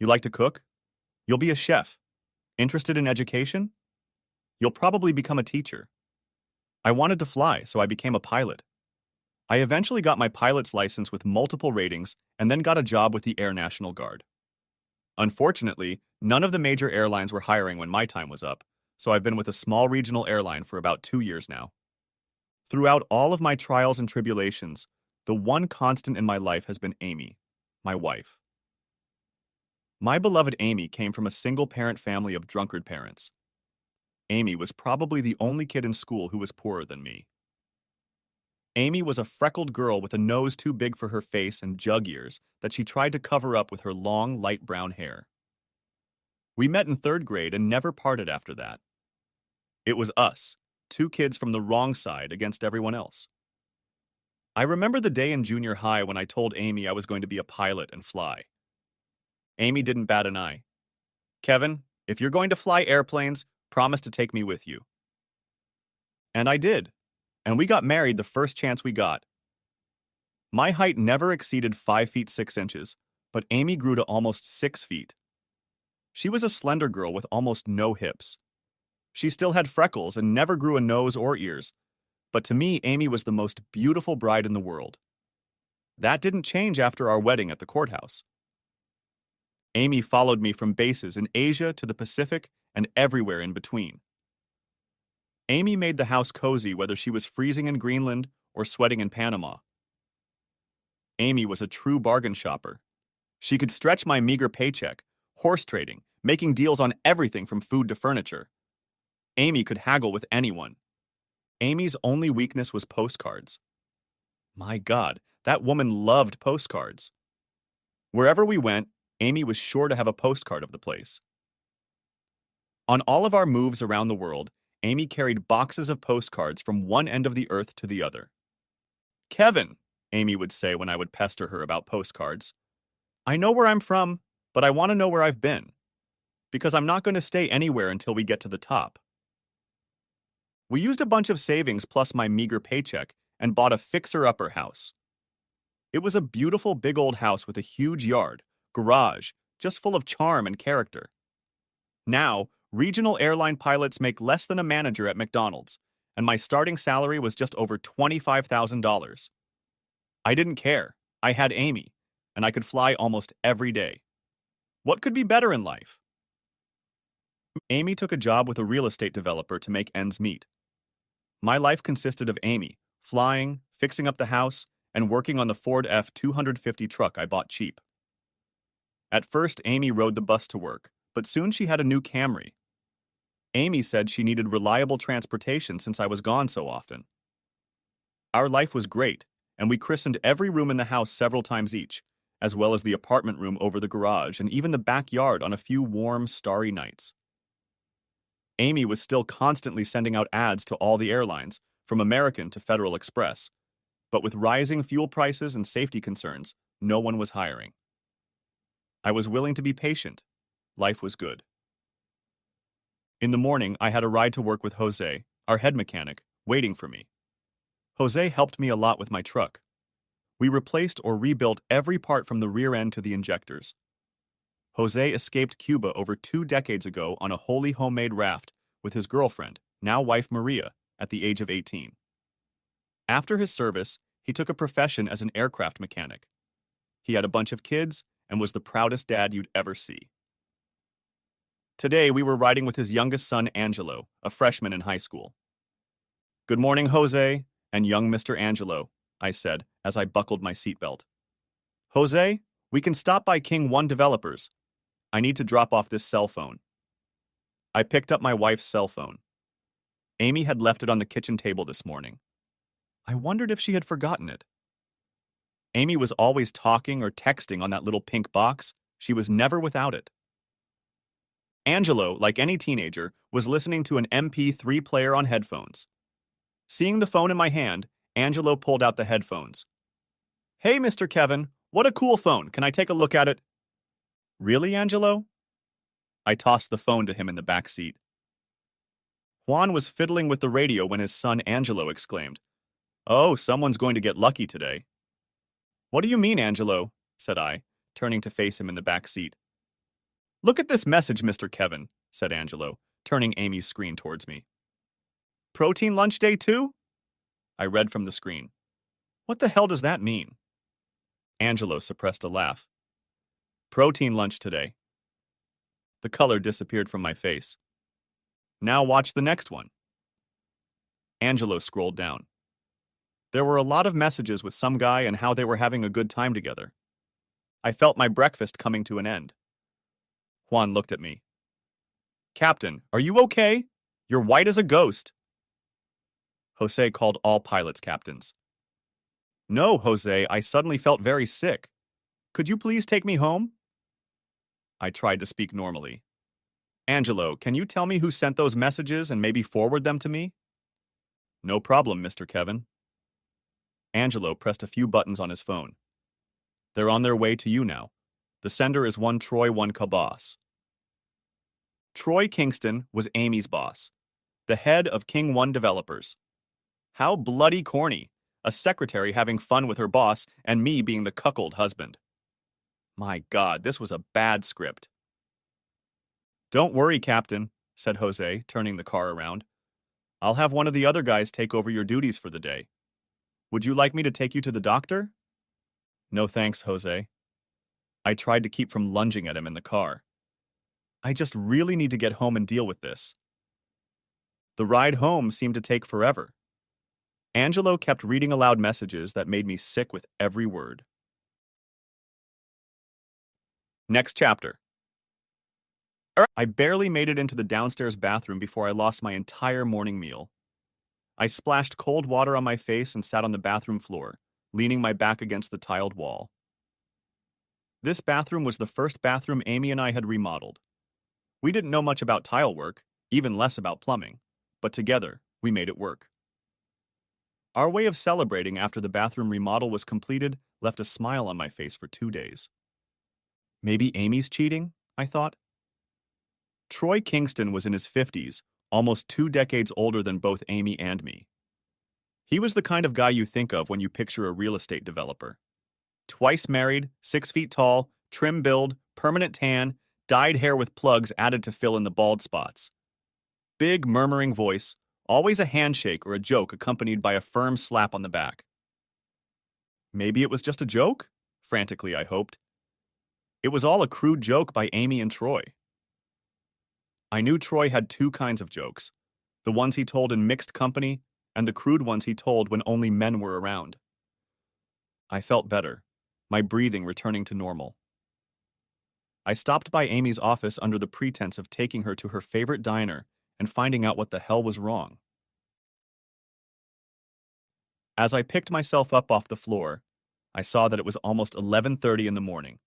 You like to cook? You'll be a chef. Interested in education? You'll probably become a teacher. I wanted to fly, so I became a pilot. I eventually got my pilot's license with multiple ratings and then got a job with the Air National Guard. Unfortunately, none of the major airlines were hiring when my time was up, so I've been with a small regional airline for about 2 years now. Throughout all of my trials and tribulations, the one constant in my life has been Amy, my wife. My beloved Amy came from a single-parent family of drunkard parents. Amy was probably the only kid in school who was poorer than me. Amy was a freckled girl with a nose too big for her face and jug ears that she tried to cover up with her long, light brown hair. We met in third grade and never parted after that. It was us, two kids from the wrong side against everyone else. I remember the day in junior high when I told Amy I was going to be a pilot and fly. Amy didn't bat an eye. Kevin, if you're going to fly airplanes, promise to take me with you. And I did. And we got married the first chance we got. My height never exceeded 5 feet 6 inches, but Amy grew to almost 6 feet. She was a slender girl with almost no hips. She still had freckles and never grew a nose or ears, but to me, Amy was the most beautiful bride in the world. That didn't change after our wedding at the courthouse. Amy followed me from bases in Asia to the Pacific and everywhere in between. Amy made the house cozy whether she was freezing in Greenland or sweating in Panama. Amy was a true bargain shopper. She could stretch my meager paycheck, horse trading, making deals on everything from food to furniture. Amy could haggle with anyone. Amy's only weakness was postcards. My God, that woman loved postcards. Wherever we went, Amy was sure to have a postcard of the place. On all of our moves around the world, Amy carried boxes of postcards from one end of the earth to the other. Kevin, Amy would say when I would pester her about postcards, I know where I'm from, but I want to know where I've been, because I'm not going to stay anywhere until we get to the top. We used a bunch of savings plus my meager paycheck and bought a fixer-upper house. It was a beautiful big old house with a huge yard, garage, just full of charm and character. Now, regional airline pilots make less than a manager at McDonald's, and my starting salary was just over $25,000. I didn't care. I had Amy, and I could fly almost every day. What could be better in life? Amy took a job with a real estate developer to make ends meet. My life consisted of Amy, flying, fixing up the house, and working on the Ford F-250 truck I bought cheap. At first, Amy rode the bus to work, but soon she had a new Camry. Amy said she needed reliable transportation since I was gone so often. Our life was great, and we christened every room in the house several times each, as well as the apartment room over the garage and even the backyard on a few warm, starry nights. Amy was still constantly sending out ads to all the airlines, from American to Federal Express, but with rising fuel prices and safety concerns, no one was hiring. I was willing to be patient. Life was good. In the morning, I had a ride to work with Jose, our head mechanic, waiting for me. Jose helped me a lot with my truck. We replaced or rebuilt every part from the rear end to the injectors. Jose escaped Cuba over 2 decades ago on a wholly homemade raft with his girlfriend, now wife Maria, at the age of 18. After his service, he took a profession as an aircraft mechanic. He had a bunch of kids and was the proudest dad you'd ever see. Today, we were riding with his youngest son, Angelo, a freshman in high school. Good morning, Jose, and young Mr. Angelo, I said as I buckled my seatbelt. Jose, we can stop by King 1 Developers. I need to drop off this cell phone. I picked up my wife's cell phone. Amy had left it on the kitchen table this morning. I wondered if she had forgotten it. Amy was always talking or texting on that little pink box. She was never without it. Angelo, like any teenager, was listening to an MP3 player on headphones. Seeing the phone in my hand, Angelo pulled out the headphones. Hey, Mr. Kevin, what a cool phone. Can I take a look at it? Really, Angelo? I tossed the phone to him in the back seat. Juan was fiddling with the radio when his son Angelo exclaimed, Oh, someone's going to get lucky today. What do you mean, Angelo? Said I, turning to face him in the back seat. Look at this message, Mr. Kevin, said Angelo, turning Amy's screen towards me. Protein lunch day 2? I read from the screen. What the hell does that mean? Angelo suppressed a laugh. Protein lunch today. The color disappeared from my face. Now watch the next one. Angelo scrolled down. There were a lot of messages with some guy and how they were having a good time together. I felt my breakfast coming to an end. Juan looked at me. Captain, are you okay? You're white as a ghost. Jose called all pilots captains. No, Jose, I suddenly felt very sick. Could you please take me home? I tried to speak normally. Angelo, can you tell me who sent those messages and maybe forward them to me? No problem, Mr. Kevin. Angelo pressed a few buttons on his phone. They're on their way to you now. The sender is one Troy, one Cabas. Troy Kingston was Amy's boss, the head of King One Developers. How bloody corny, a secretary having fun with her boss and me being the cuckold husband. My God, this was a bad script. Don't worry, Captain, said Jose, turning the car around. I'll have one of the other guys take over your duties for the day. Would you like me to take you to the doctor? No thanks, Jose. I tried to keep from lunging at him in the car. I just really need to get home and deal with this. The ride home seemed to take forever. Angelo kept reading aloud messages that made me sick with every word. Next chapter. I barely made it into the downstairs bathroom before I lost my entire morning meal. I splashed cold water on my face and sat on the bathroom floor, leaning my back against the tiled wall. This bathroom was the first bathroom Amy and I had remodeled. We didn't know much about tile work, even less about plumbing, but together, we made it work. Our way of celebrating after the bathroom remodel was completed left a smile on my face for 2 days. Maybe Amy's cheating, I thought. Troy Kingston was in his 50s, almost 2 decades older than both Amy and me. He was the kind of guy you think of when you picture a real estate developer. Twice married, 6 feet tall, trim build, permanent tan, dyed hair with plugs added to fill in the bald spots. Big, murmuring voice, always a handshake or a joke accompanied by a firm slap on the back. Maybe it was just a joke? Frantically, I hoped. It was all a crude joke by Amy and Troy. I knew Troy had 2 kinds of jokes, the ones he told in mixed company and the crude ones he told when only men were around. I felt better, my breathing returning to normal. I stopped by Amy's office under the pretense of taking her to her favorite diner and finding out what the hell was wrong. As I picked myself up off the floor, I saw that it was almost 11:30 in the morning.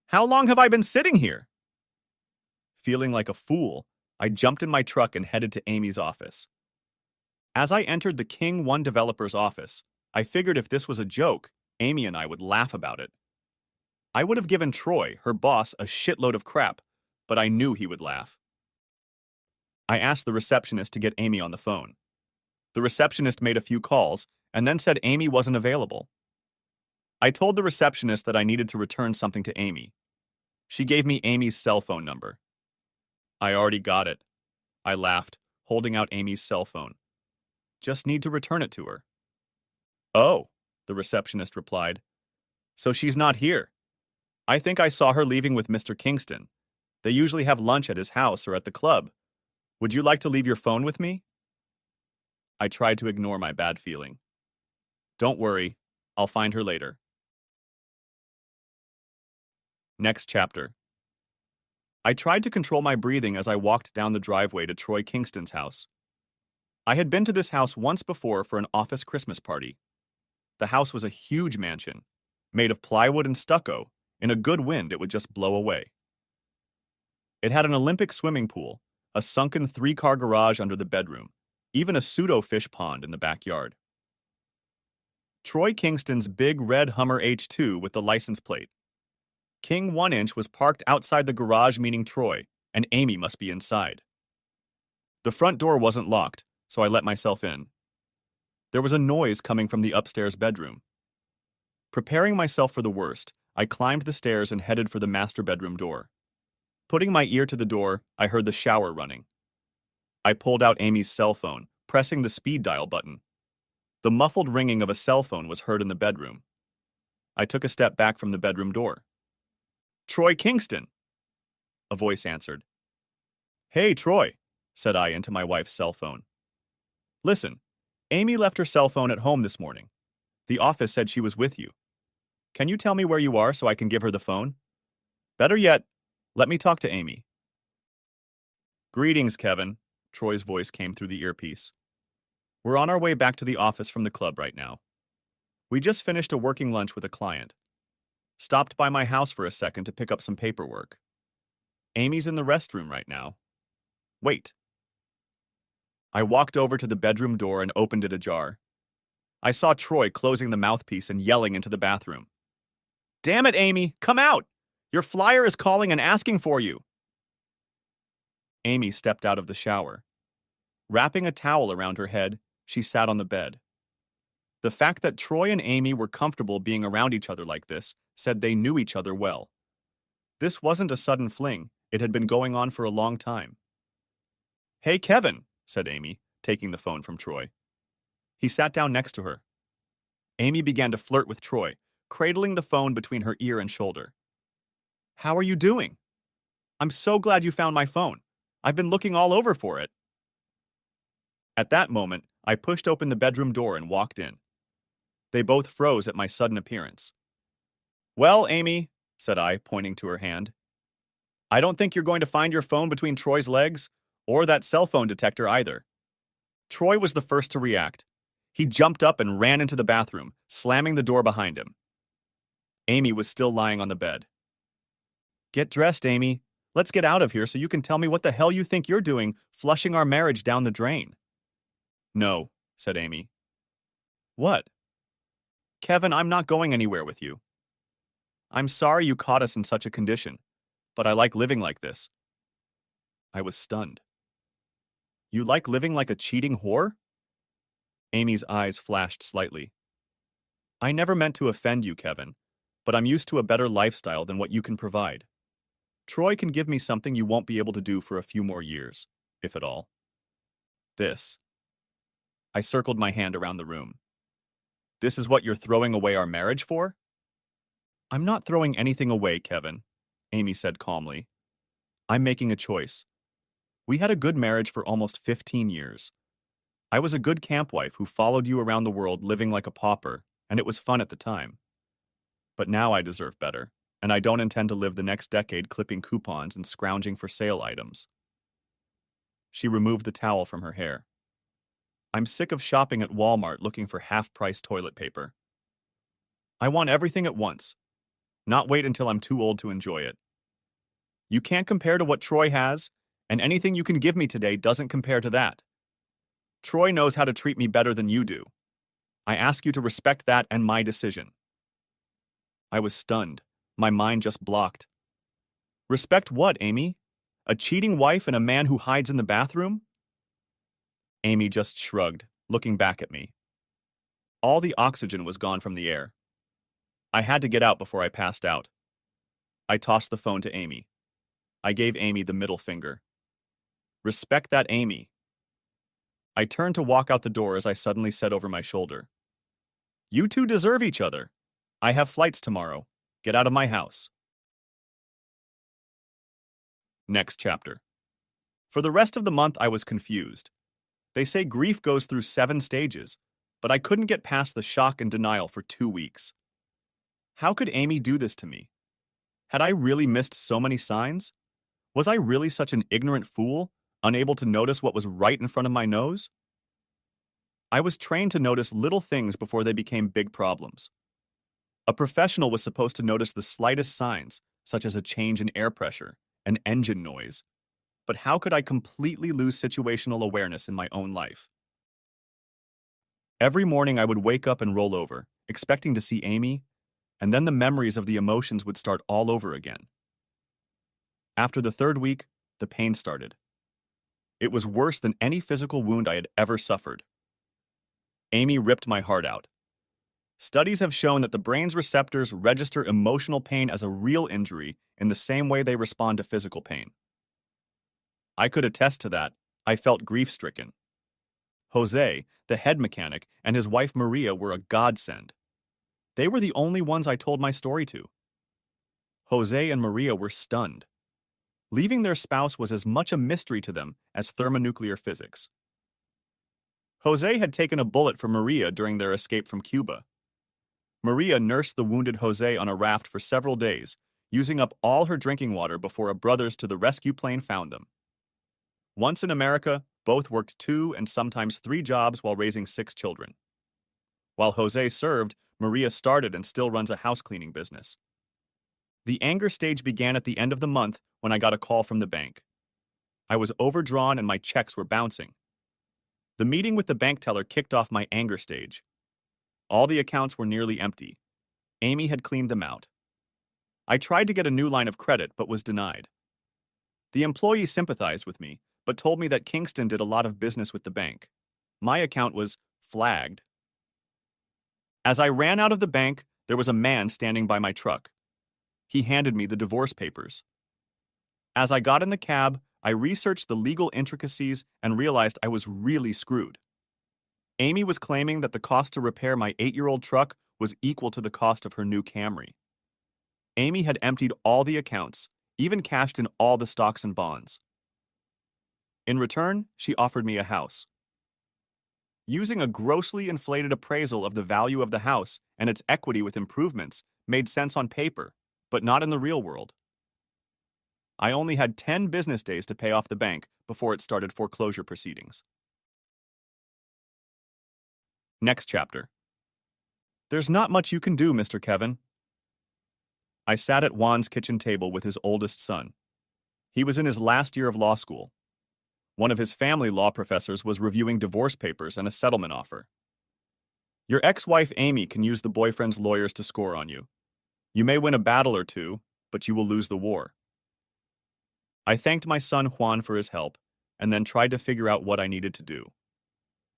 How long have I been sitting here? Feeling like a fool, I jumped in my truck and headed to Amy's office. As I entered the King One developer's office, I figured if this was a joke, Amy and I would laugh about it. I would have given Troy, her boss, a shitload of crap, but I knew he would laugh. I asked the receptionist to get Amy on the phone. The receptionist made a few calls and then said Amy wasn't available. I told the receptionist that I needed to return something to Amy. She gave me Amy's cell phone number. I already got it. I laughed, holding out Amy's cell phone. Just need to return it to her. Oh, the receptionist replied. So she's not here. I think I saw her leaving with Mr. Kingston. They usually have lunch at his house or at the club. Would you like to leave your phone with me? I tried to ignore my bad feeling. Don't worry, I'll find her later. Next chapter. I tried to control my breathing as I walked down the driveway to Troy Kingston's house. I had been to this house once before for an office Christmas party. The house was a huge mansion, made of plywood and stucco. In a good wind, it would just blow away. It had an Olympic swimming pool, a sunken 3-car garage under the bedroom, even a pseudo-fish pond in the backyard. Troy Kingston's big red Hummer H2 with the license plate. King 1-inch was parked outside the garage meaning Troy, and Amy must be inside. The front door wasn't locked, so I let myself in. There was a noise coming from the upstairs bedroom. Preparing myself for the worst, I climbed the stairs and headed for the master bedroom door. Putting my ear to the door, I heard the shower running. I pulled out Amy's cell phone, pressing the speed dial button. The muffled ringing of a cell phone was heard in the bedroom. I took a step back from the bedroom door. Troy Kingston, a voice answered. Hey, Troy, said I into my wife's cell phone. Listen, Amy left her cell phone at home this morning. The office said she was with you. Can you tell me where you are so I can give her the phone? Better yet, let me talk to Amy. Greetings, Kevin, Troy's voice came through the earpiece. We're on our way back to the office from the club right now. We just finished a working lunch with a client. Stopped by my house for a second to pick up some paperwork. Amy's in the restroom right now. Wait. I walked over to the bedroom door and opened it ajar. I saw Troy closing the mouthpiece and yelling into the bathroom. Damn it, Amy, come out! Your flyer is calling and asking for you. Amy stepped out of the shower. Wrapping a towel around her head, she sat on the bed. The fact that Troy and Amy were comfortable being around each other like this said they knew each other well. This wasn't a sudden fling, it had been going on for a long time. Hey, Kevin, said Amy, taking the phone from Troy. He sat down next to her. Amy began to flirt with Troy, cradling the phone between her ear and shoulder. How are you doing? I'm so glad you found my phone. I've been looking all over for it. At that moment, I pushed open the bedroom door and walked in. They both froze at my sudden appearance. Well, Amy, said I, pointing to her hand, I don't think you're going to find your phone between Troy's legs, or that cell phone detector either. Troy was the first to react. He jumped up and ran into the bathroom, slamming the door behind him. Amy was still lying on the bed. Get dressed, Amy. Let's get out of here so you can tell me what the hell you think you're doing, flushing our marriage down the drain. No, said Amy. What? Kevin, I'm not going anywhere with you. I'm sorry you caught us in such a condition, but I like living like this. I was stunned. You like living like a cheating whore? Amy's eyes flashed slightly. I never meant to offend you, Kevin, but I'm used to a better lifestyle than what you can provide. Troy can give me something you won't be able to do for a few more years, if at all. This. I circled my hand around the room. This is what you're throwing away our marriage for? I'm not throwing anything away, Kevin, Amy said calmly. I'm making a choice. We had a good marriage for almost 15 years. I was a good camp wife who followed you around the world living like a pauper, and it was fun at the time. But now I deserve better, and I don't intend to live the next decade clipping coupons and scrounging for sale items. She removed the towel from her hair. I'm sick of shopping at Walmart looking for half-price toilet paper. I want everything at once, not wait until I'm too old to enjoy it. You can't compare to what Troy has, and anything you can give me today doesn't compare to that. Troy knows how to treat me better than you do. I ask you to respect that and my decision. I was stunned. My mind just blocked. Respect what, Amy? A cheating wife and a man who hides in the bathroom? Amy just shrugged, looking back at me. All the oxygen was gone from the air. I had to get out before I passed out. I tossed the phone to Amy. I gave Amy the middle finger. Respect that, Amy. I turned to walk out the door as I suddenly said over my shoulder, You two deserve each other. I have flights tomorrow. Get out of my house. Next chapter. For the rest of the month, I was confused. They say grief goes through 7 stages, but I couldn't get past the shock and denial for 2 weeks. How could Amy do this to me? Had I really missed so many signs? Was I really such an ignorant fool, unable to notice what was right in front of my nose? I was trained to notice little things before they became big problems. A professional was supposed to notice the slightest signs, such as a change in air pressure, an engine noise. But how could I completely lose situational awareness in my own life? Every morning I would wake up and roll over, expecting to see Amy, and then the memories of the emotions would start all over again. After the 3rd week, the pain started. It was worse than any physical wound I had ever suffered. Amy ripped my heart out. Studies have shown that the brain's receptors register emotional pain as a real injury in the same way they respond to physical pain. I could attest to that. I felt grief-stricken. Jose, the head mechanic, and his wife Maria were a godsend. They were the only ones I told my story to. Jose and Maria were stunned. Leaving their spouse was as much a mystery to them as thermonuclear physics. Jose had taken a bullet for Maria during their escape from Cuba. Maria nursed the wounded Jose on a raft for several days, using up all her drinking water before a brothers to the rescue plane found them. Once in America, both worked 2 and sometimes 3 jobs while raising 6 children. While Jose served, Maria started and still runs a house cleaning business. The anger stage began at the end of the month when I got a call from the bank. I was overdrawn and my checks were bouncing. The meeting with the bank teller kicked off my anger stage. All the accounts were nearly empty. Amy had cleaned them out. I tried to get a new line of credit but was denied. The employee sympathized with me, but told me that Kingston did a lot of business with the bank. My account was flagged. As I ran out of the bank, there was a man standing by my truck. He handed me the divorce papers. As I got in the cab, I researched the legal intricacies and realized I was really screwed. Amy was claiming that the cost to repair my 8-year-old truck was equal to the cost of her new Camry. Amy had emptied all the accounts, even cashed in all the stocks and bonds. In return, she offered me a house. Using a grossly inflated appraisal of the value of the house and its equity with improvements made sense on paper, but not in the real world. I only had 10 business days to pay off the bank before it started foreclosure proceedings. Next chapter. There's not much you can do, Mr. Kevin. I sat at Juan's kitchen table with his oldest son. He was in his last year of law school. One of his family law professors was reviewing divorce papers and a settlement offer. Your ex-wife Amy can use the boyfriend's lawyers to score on you. You may win a battle or two, but you will lose the war. I thanked my son Juan for his help, and then tried to figure out what I needed to do.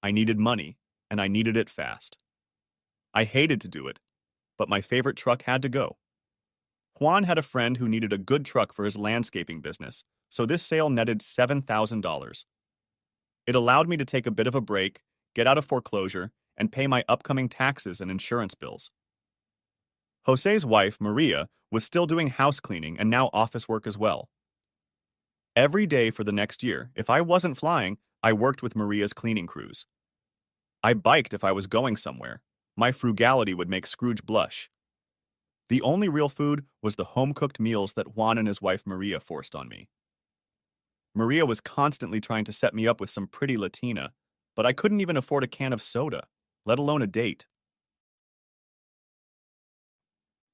I needed money, and I needed it fast. I hated to do it, but my favorite truck had to go. Juan had a friend who needed a good truck for his landscaping business, so this sale netted $7,000. It allowed me to take a bit of a break, get out of foreclosure, and pay my upcoming taxes and insurance bills. Jose's wife, Maria, was still doing house cleaning and now office work as well. Every day for the next year, if I wasn't flying, I worked with Maria's cleaning crews. I biked if I was going somewhere. My frugality would make Scrooge blush. The only real food was the home-cooked meals that Juan and his wife Maria forced on me. Maria was constantly trying to set me up with some pretty Latina, but I couldn't even afford a can of soda, let alone a date.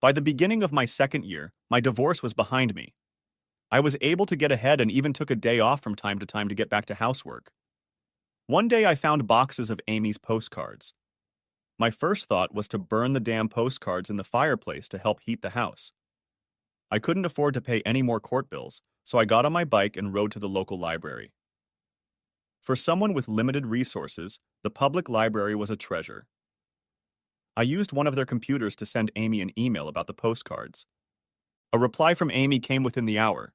By the beginning of my second year, my divorce was behind me. I was able to get ahead and even took a day off from time to get back to housework. One day I found boxes of Amy's postcards. My first thought was to burn the damn postcards in the fireplace to help heat the house. I couldn't afford to pay any more court bills, so I got on my bike and rode to the local library. For someone with limited resources, the public library was a treasure. I used one of their computers to send Amy an email about the postcards. A reply from Amy came within the hour.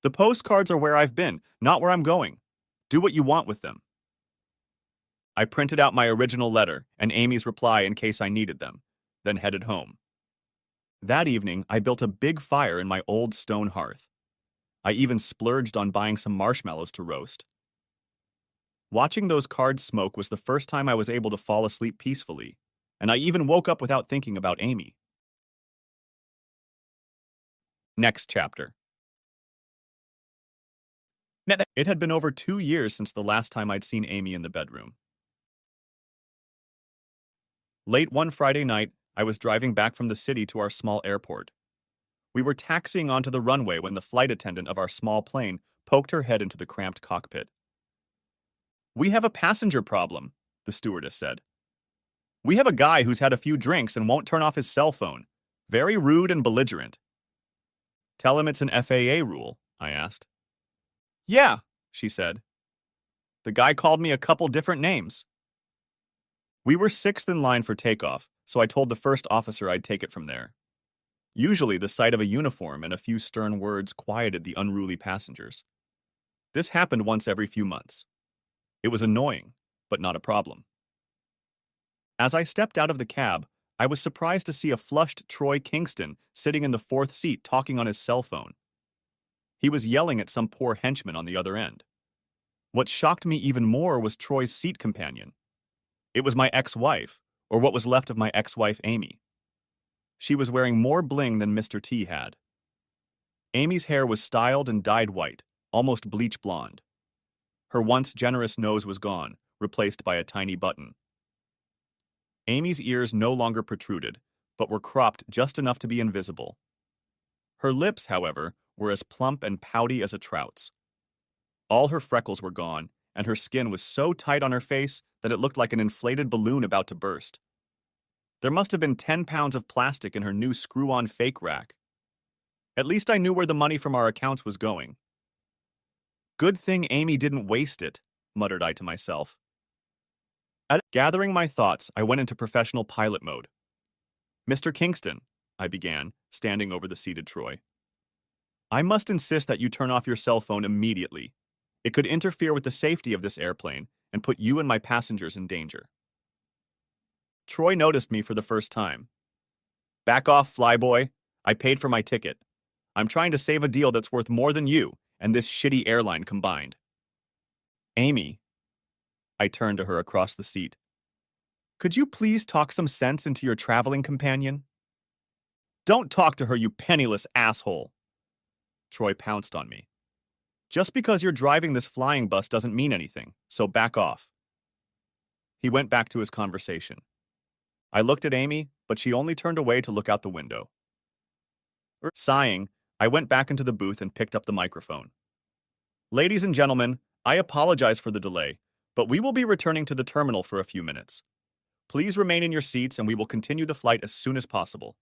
The postcards are where I've been, not where I'm going. Do what you want with them. I printed out my original letter and Amy's reply in case I needed them, then headed home. That evening, I built a big fire in my old stone hearth. I even splurged on buying some marshmallows to roast. Watching those cards smoke was the first time I was able to fall asleep peacefully, and I even woke up without thinking about Amy. Next chapter. It had been over 2 years since the last time I'd seen Amy in the bedroom. Late one Friday night, I was driving back from the city to our small airport. We were taxiing onto the runway when the flight attendant of our small plane poked her head into the cramped cockpit. "We have a passenger problem," the stewardess said. "We have a guy who's had a few drinks and won't turn off his cell phone. Very rude and belligerent." "Tell him it's an FAA rule," I asked. "Yeah," she said. "The guy called me a couple different names." We were sixth in line for takeoff, so I told the first officer I'd take it from there. Usually, the sight of a uniform and a few stern words quieted the unruly passengers. This happened once every few months. It was annoying, but not a problem. As I stepped out of the cab, I was surprised to see a flushed Troy Kingston sitting in the fourth seat talking on his cell phone. He was yelling at some poor henchman on the other end. What shocked me even more was Troy's seat companion. It was my ex-wife, or what was left of my ex-wife Amy. She was wearing more bling than Mr. T had. Amy's hair was styled and dyed white, almost bleach blonde. Her once generous nose was gone, replaced by a tiny button. Amy's ears no longer protruded, but were cropped just enough to be invisible. Her lips, however, were as plump and pouty as a trout's. All her freckles were gone, and her skin was so tight on her face that it looked like an inflated balloon about to burst. There must have been 10 pounds of plastic in her new screw-on fake rack. At least I knew where the money from our accounts was going. Good thing Amy didn't waste it, muttered I to myself. Gathering my thoughts, I went into professional pilot mode. Mr. Kingston, I began, standing over the seated Troy. I must insist that you turn off your cell phone immediately. It could interfere with the safety of this airplane and put you and my passengers in danger. Troy noticed me for the first time. Back off, flyboy. I paid for my ticket. I'm trying to save a deal that's worth more than you and this shitty airline combined. Amy. I turned to her across the seat. Could you please talk some sense into your traveling companion? Don't talk to her, you penniless asshole. Troy pounced on me. Just because you're driving this flying bus doesn't mean anything, so back off. He went back to his conversation. I looked at Amy, but she only turned away to look out the window. Sighing, I went back into the booth and picked up the microphone. Ladies and gentlemen, I apologize for the delay, but we will be returning to the terminal for a few minutes. Please remain in your seats and we will continue the flight as soon as possible.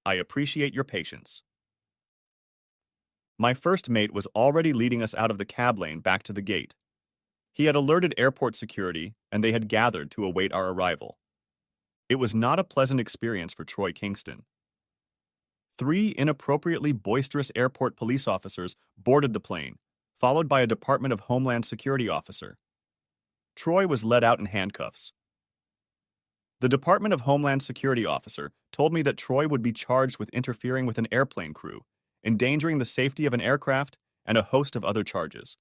I appreciate your patience. My first mate was already leading us out of the cab lane back to the gate. He had alerted airport security, and they had gathered to await our arrival. It was not a pleasant experience for Troy Kingston. 3 inappropriately boisterous airport police officers boarded the plane, followed by a Department of Homeland Security officer. Troy was led out in handcuffs. The Department of Homeland Security officer told me that Troy would be charged with interfering with an airplane crew, endangering the safety of an aircraft, and a host of other charges.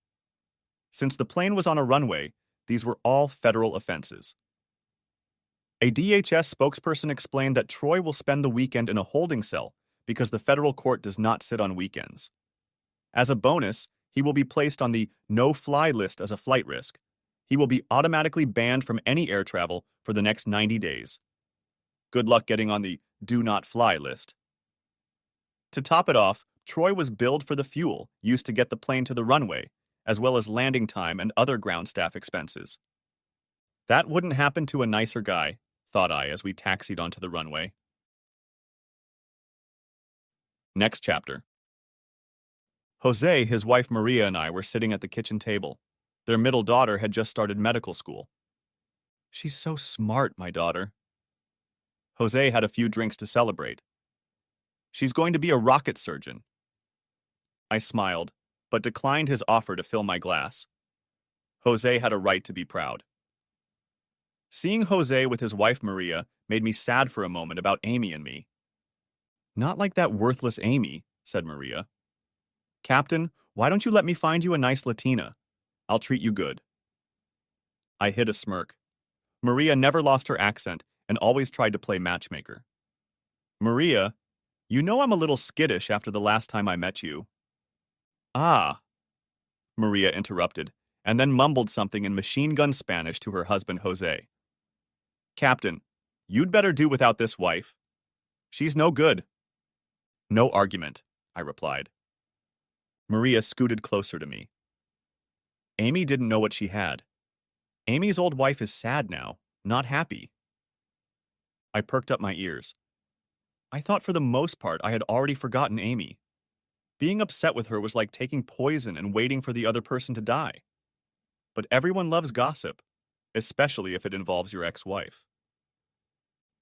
Since the plane was on a runway, these were all federal offenses. A DHS spokesperson explained that Troy will spend the weekend in a holding cell because the federal court does not sit on weekends. As a bonus, he will be placed on the no-fly list as a flight risk. He will be automatically banned from any air travel for the next 90 days. Good luck getting on the do not fly list. To top it off, Troy was billed for the fuel used to get the plane to the runway, as well as landing time and other ground staff expenses. That wouldn't happen to a nicer guy, thought I as we taxied onto the runway. Next chapter. Jose, his wife Maria, and I were sitting at the kitchen table. Their middle daughter had just started medical school. She's so smart, my daughter. Jose had a few drinks to celebrate. She's going to be a rocket surgeon. I smiled, but declined his offer to fill my glass. Jose had a right to be proud. Seeing Jose with his wife Maria made me sad for a moment about Amy and me. Not like that worthless Amy, said Maria. Captain, why don't you let me find you a nice Latina? I'll treat you good. I hid a smirk. Maria never lost her accent and always tried to play matchmaker. Maria, you know I'm a little skittish after the last time I met you. Ah, Maria interrupted, and then mumbled something in machine gun Spanish to her husband Jose. Captain, you'd better do without this wife. She's no good. No argument, I replied. Maria scooted closer to me. Amy didn't know what she had. Amy's old wife is sad now, not happy. I perked up my ears. I thought for the most part I had already forgotten Amy. Being upset with her was like taking poison and waiting for the other person to die. But everyone loves gossip, especially if it involves your ex-wife.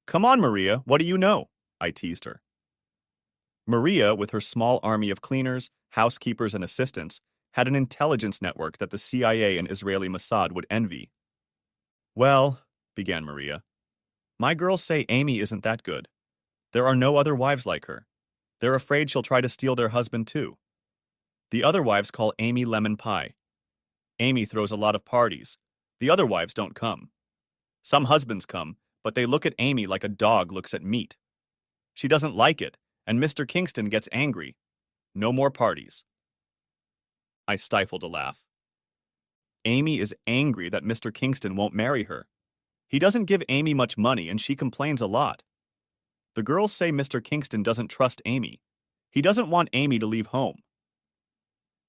Come on, Maria, what do you know? I teased her. Maria, with her small army of cleaners, housekeepers, and assistants, had an intelligence network that the CIA and Israeli Mossad would envy. Well, began Maria, my girls say Amy isn't that good. There are no other wives like her. They're afraid she'll try to steal their husband too. The other wives call Amy lemon pie. Amy throws a lot of parties. The other wives don't come. Some husbands come, but they look at Amy like a dog looks at meat. She doesn't like it, and Mr. Kingston gets angry. No more parties. I stifled a laugh. Amy is angry that Mr. Kingston won't marry her. He doesn't give Amy much money, and she complains a lot. The girls say Mr. Kingston doesn't trust Amy. He doesn't want Amy to leave home.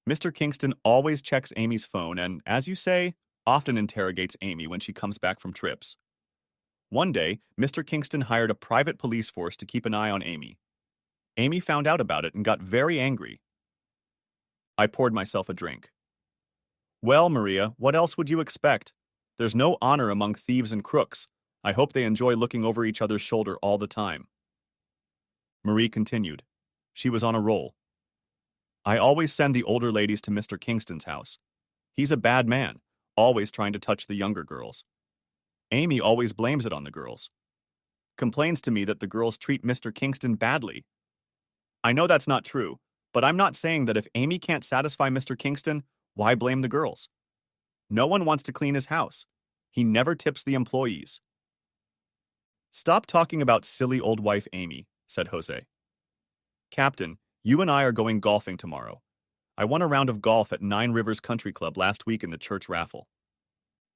Mr. Kingston always checks Amy's phone and, as you say, often interrogates Amy when she comes back from trips. One day, Mr. Kingston hired a private police force to keep an eye on Amy. Amy found out about it and got very angry. I poured myself a drink. Well, Maria, what else would you expect? There's no honor among thieves and crooks. I hope they enjoy looking over each other's shoulder all the time. Marie continued. She was on a roll. I always send the older ladies to Mr. Kingston's house. He's a bad man, always trying to touch the younger girls. Amy always blames it on the girls. Complains to me that the girls treat Mr. Kingston badly. I know that's not true, but I'm not saying that if Amy can't satisfy Mr. Kingston, why blame the girls? No one wants to clean his house. He never tips the employees. Stop talking about silly old wife Amy, said Jose. Captain, you and I are going golfing tomorrow. I won a round of golf at 9 Rivers Country Club last week in the church raffle.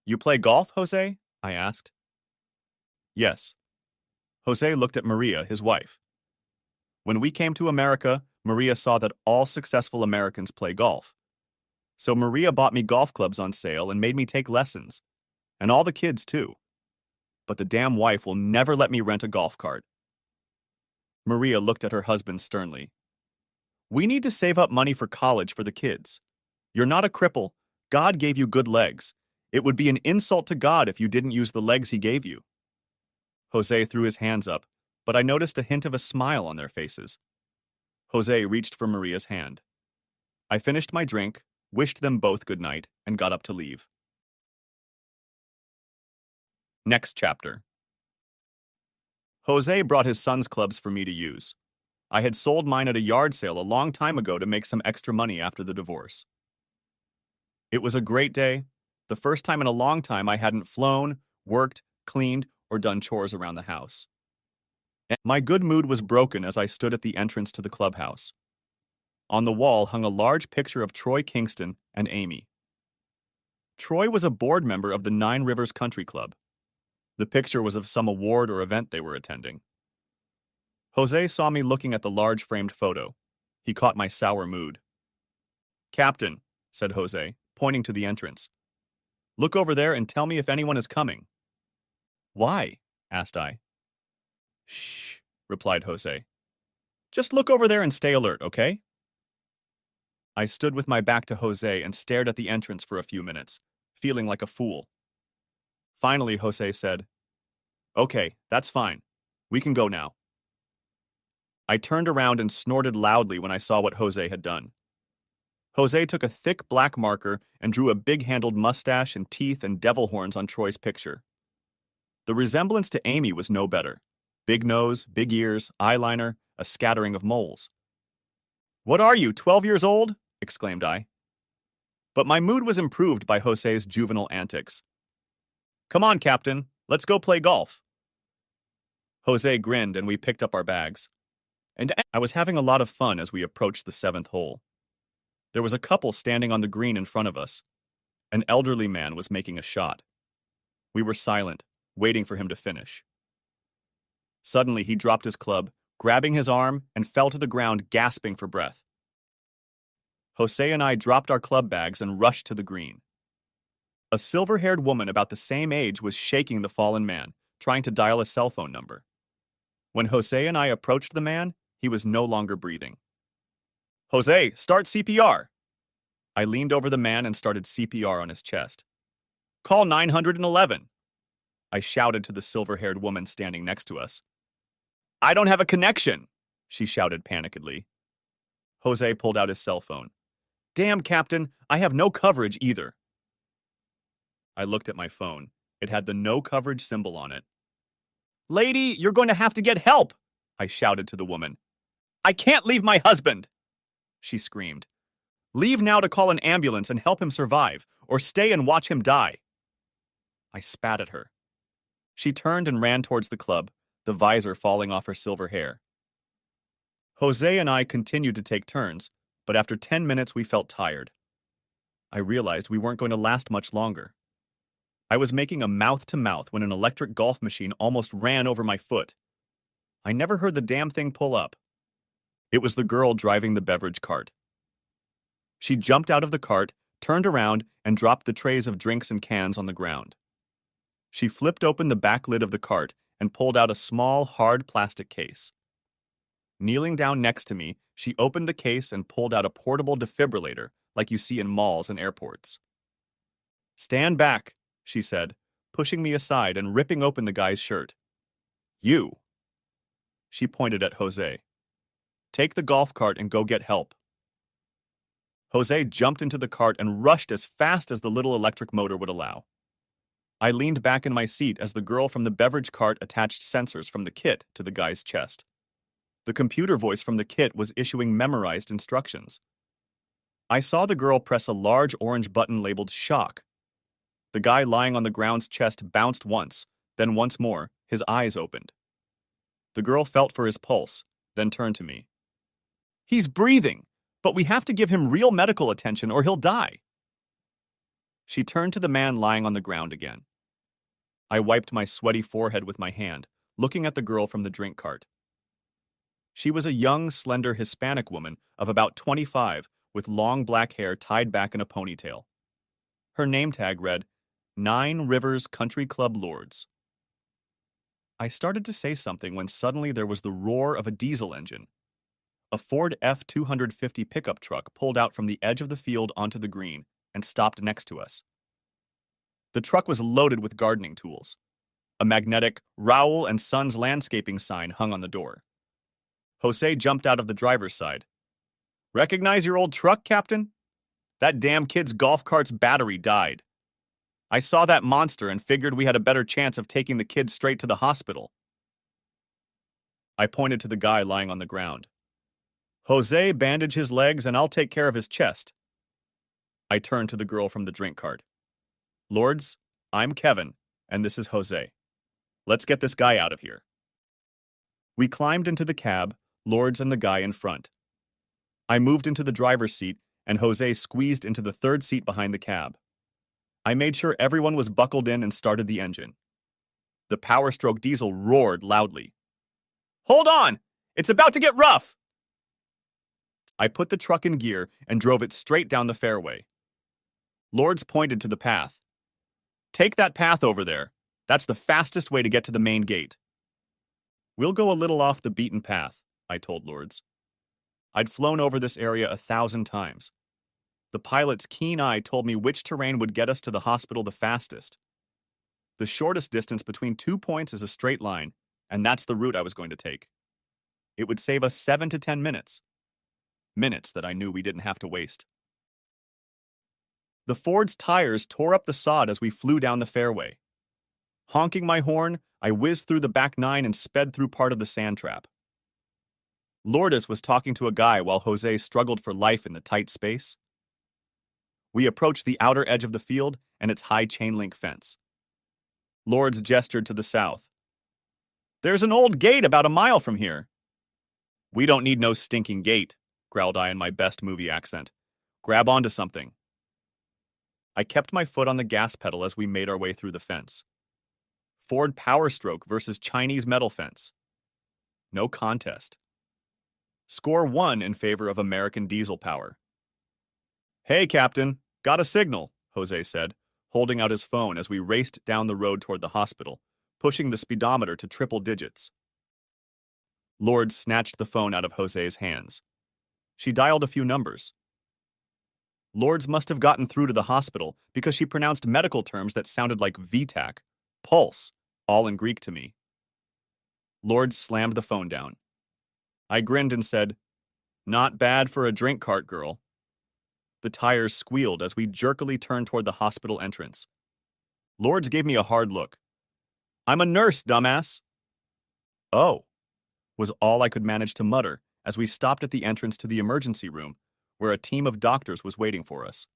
You play golf, Jose? I asked. Yes. Jose looked at Maria, his wife. When we came to America, Maria saw that all successful Americans play golf. So Maria bought me golf clubs on sale and made me take lessons. And all the kids, too. But the damn wife will never let me rent a golf cart. Maria looked at her husband sternly. We need to save up money for college for the kids. You're not a cripple. God gave you good legs. It would be an insult to God if you didn't use the legs he gave you. Jose threw his hands up, but I noticed a hint of a smile on their faces. Jose reached for Maria's hand. I finished my drink, wished them both good night, and got up to leave. Next chapter. Jose brought his son's clubs for me to use. I had sold mine at a yard sale a long time ago to make some extra money after the divorce. It was a great day, the first time in a long time I hadn't flown, worked, cleaned, or done chores around the house. My good mood was broken as I stood at the entrance to the clubhouse. On the wall hung a large picture of Troy Kingston and Amy. Troy was a board member of the 9 Rivers Country Club. The picture was of some award or event they were attending. Jose saw me looking at the large framed photo. He caught my sour mood. Captain, said Jose, pointing to the entrance. Look over there and tell me if anyone is coming. Why? Asked I. Shh, replied Jose. Just look over there and stay alert, okay? I stood with my back to Jose and stared at the entrance for a few minutes, feeling like a fool. Finally, Jose said, Okay, that's fine. We can go now. I turned around and snorted loudly when I saw what Jose had done. Jose took a thick black marker and drew a big-handled mustache and teeth and devil horns on Troy's picture. The resemblance to Amy was no better. Big nose, big ears, eyeliner, a scattering of moles. What are you, 12 years old? Exclaimed I. But my mood was improved by Jose's juvenile antics. Come on, Captain, let's go play golf. Jose grinned and we picked up our bags. And I was having a lot of fun as we approached the 7th hole. There was a couple standing on the green in front of us. An elderly man was making a shot. We were silent, waiting for him to finish. Suddenly, he dropped his club, grabbing his arm, and fell to the ground, gasping for breath. Jose and I dropped our club bags and rushed to the green. A silver-haired woman about the same age was shaking the fallen man, trying to dial a cell phone number. When Jose and I approached the man, he was no longer breathing. Jose, start CPR! I leaned over the man and started CPR on his chest. Call 911. I shouted to the silver-haired woman standing next to us. I don't have a connection, she shouted panikedly. Jose pulled out his cell phone. Damn, Captain, I have no coverage either. I looked at my phone. It had the no coverage symbol on it. Lady, you're going to have to get help, I shouted to the woman. I can't leave my husband, she screamed. Leave now to call an ambulance and help him survive, or stay and watch him die. I spat at her. She turned and ran towards the club, the visor falling off her silver hair. Jose and I continued to take turns, but after 10 minutes we felt tired. I realized we weren't going to last much longer. I was making a mouth-to-mouth when an electric golf machine almost ran over my foot. I never heard the damn thing pull up. It was the girl driving the beverage cart. She jumped out of the cart, turned around, and dropped the trays of drinks and cans on the ground. She flipped open the back lid of the cart and pulled out a small, hard plastic case. Kneeling down next to me, she opened the case and pulled out a portable defibrillator like you see in malls and airports. Stand back, she said, pushing me aside and ripping open the guy's shirt. You. She pointed at Jose. Take the golf cart and go get help. Jose jumped into the cart and rushed as fast as the little electric motor would allow. I leaned back in my seat as the girl from the beverage cart attached sensors from the kit to the guy's chest. The computer voice from the kit was issuing memorized instructions. I saw the girl press a large orange button labeled shock. The guy lying on the ground's chest bounced once, then once more, his eyes opened. The girl felt for his pulse, then turned to me. He's breathing, but we have to give him real medical attention or he'll die. She turned to the man lying on the ground again. I wiped my sweaty forehead with my hand, looking at the girl from the drink cart. She was a young, slender Hispanic woman of about 25 with long black hair tied back in a ponytail. Her name tag read, 9 Rivers Country Club Lords. I started to say something when suddenly there was the roar of a diesel engine. A Ford F-250 pickup truck pulled out from the edge of the field onto the green and stopped next to us. The truck was loaded with gardening tools. A magnetic Rowell and Sons landscaping sign hung on the door. Jose jumped out of the driver's side. Recognize your old truck, Captain? That damn kid's golf cart's battery died. I saw that monster and figured we had a better chance of taking the kid straight to the hospital. I pointed to the guy lying on the ground. Jose, bandage his legs and I'll take care of his chest. I turned to the girl from the drink cart. Lords, I'm Kevin, and this is Jose. Let's get this guy out of here. We climbed into the cab, Lords and the guy in front. I moved into the driver's seat, and Jose squeezed into the third seat behind the cab. I made sure everyone was buckled in and started the engine. The Power Stroke diesel roared loudly. Hold on! It's about to get rough! I put the truck in gear and drove it straight down the fairway. Lords pointed to the path. Take that path over there. That's the fastest way to get to the main gate. We'll go a little off the beaten path, I told Lords. I'd flown over this area 1,000 times. The pilot's keen eye told me which terrain would get us to the hospital the fastest. The shortest distance between 2 points is a straight line, and that's the route I was going to take. It would save us 7 to 10 minutes. Minutes that I knew we didn't have to waste. The Ford's tires tore up the sod as we flew down the fairway. Honking my horn, I whizzed through the back 9 and sped through part of the sand trap. Lourdes was talking to a guy while Jose struggled for life in the tight space. We approached the outer edge of the field and its high chain-link fence. Lourdes gestured to the south. There's an old gate about a mile from here. We don't need no stinking gate, growled I in my best movie accent. Grab onto something. I kept my foot on the gas pedal as we made our way through the fence. Ford Power Stroke versus Chinese metal fence. No contest. Score 1 in favor of American diesel power. Hey, Captain, got a signal, Jose said, holding out his phone as we raced down the road toward the hospital, pushing the speedometer to triple digits. Lord snatched the phone out of Jose's hands. She dialed a few numbers. Lords must have gotten through to the hospital because she pronounced medical terms that sounded like VTAC, pulse, all in Greek to me. Lords slammed the phone down. I grinned and said, "Not bad for a drink cart girl." The tires squealed as we jerkily turned toward the hospital entrance. Lords gave me a hard look. "I'm a nurse, dumbass." "Oh," was all I could manage to mutter as we stopped at the entrance to the emergency room, where a team of doctors was waiting for us.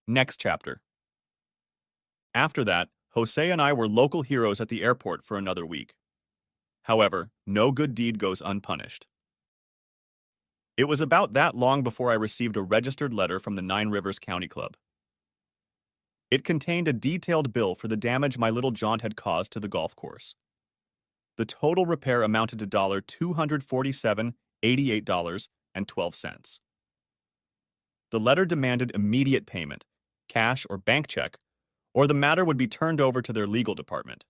Next chapter. After that, Jose and I were local heroes at the airport for another week. However, no good deed goes unpunished. It was about that long before I received a registered letter from the Nine Rivers County Club. It contained a detailed bill for the damage my little jaunt had caused to the golf course. The total repair amounted to $247.88.12. The letter demanded immediate payment, cash or bank check, or the matter would be turned over to their legal department.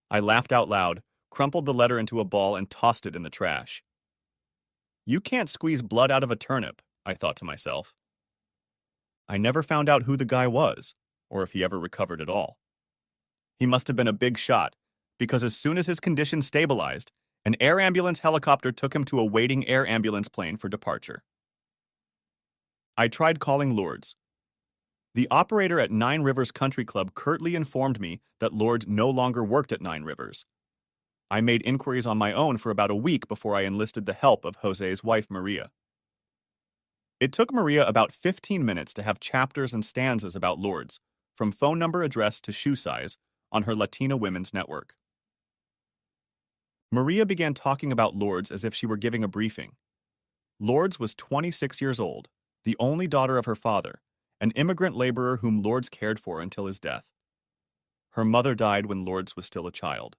I laughed out loud, crumpled the letter into a ball, and tossed it in the trash. You can't squeeze blood out of a turnip, I thought to myself. I never found out who the guy was, or if he ever recovered at all. He must have been a big shot, because as soon as his condition stabilized, an air ambulance helicopter took him to a waiting air ambulance plane for departure. I tried calling Lourdes. The operator at Nine Rivers Country Club curtly informed me that Lourdes no longer worked at Nine Rivers. I made inquiries on my own for about a week before I enlisted the help of Jose's wife, Maria. It took Maria about 15 minutes to have chapters and stanzas about Lourdes, from phone number, address to shoe size, on her Latina Women's Network. Maria began talking about Lourdes as if she were giving a briefing. Lourdes was 26 years old, the only daughter of her father, an immigrant laborer whom Lourdes cared for until his death. Her mother died when Lourdes was still a child.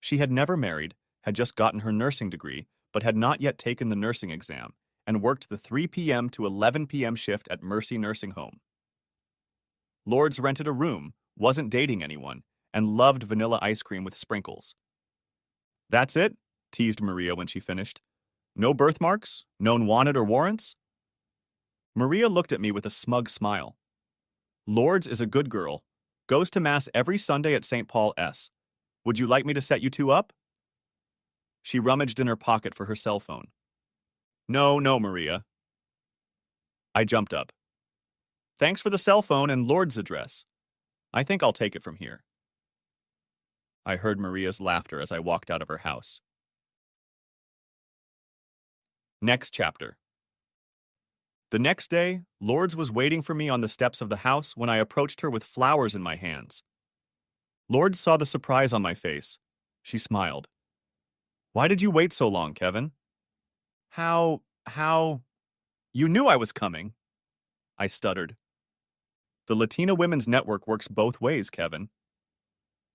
She had never married, had just gotten her nursing degree, but had not yet taken the nursing exam, and worked the 3 p.m. to 11 p.m. shift at Mercy Nursing Home. Lourdes rented a room, wasn't dating anyone, and loved vanilla ice cream with sprinkles. "That's it?" teased Maria when she finished. "No birthmarks? Known wanted or warrants?" Maria looked at me with a smug smile. "Lourdes is a good girl. Goes to Mass every Sunday at St. Paul S. Would you like me to set you two up?" She rummaged in her pocket for her cell phone. No, Maria." I jumped up. "Thanks for the cell phone and Lourdes' address. I think I'll take it from here." I heard Maria's laughter as I walked out of her house. Next chapter. The next day, Lourdes was waiting for me on the steps of the house when I approached her with flowers in my hands. Lourdes saw the surprise on my face. She smiled. "Why did you wait so long, Kevin?" How... You knew I was coming," I stuttered. "The Latina Women's Network works both ways, Kevin."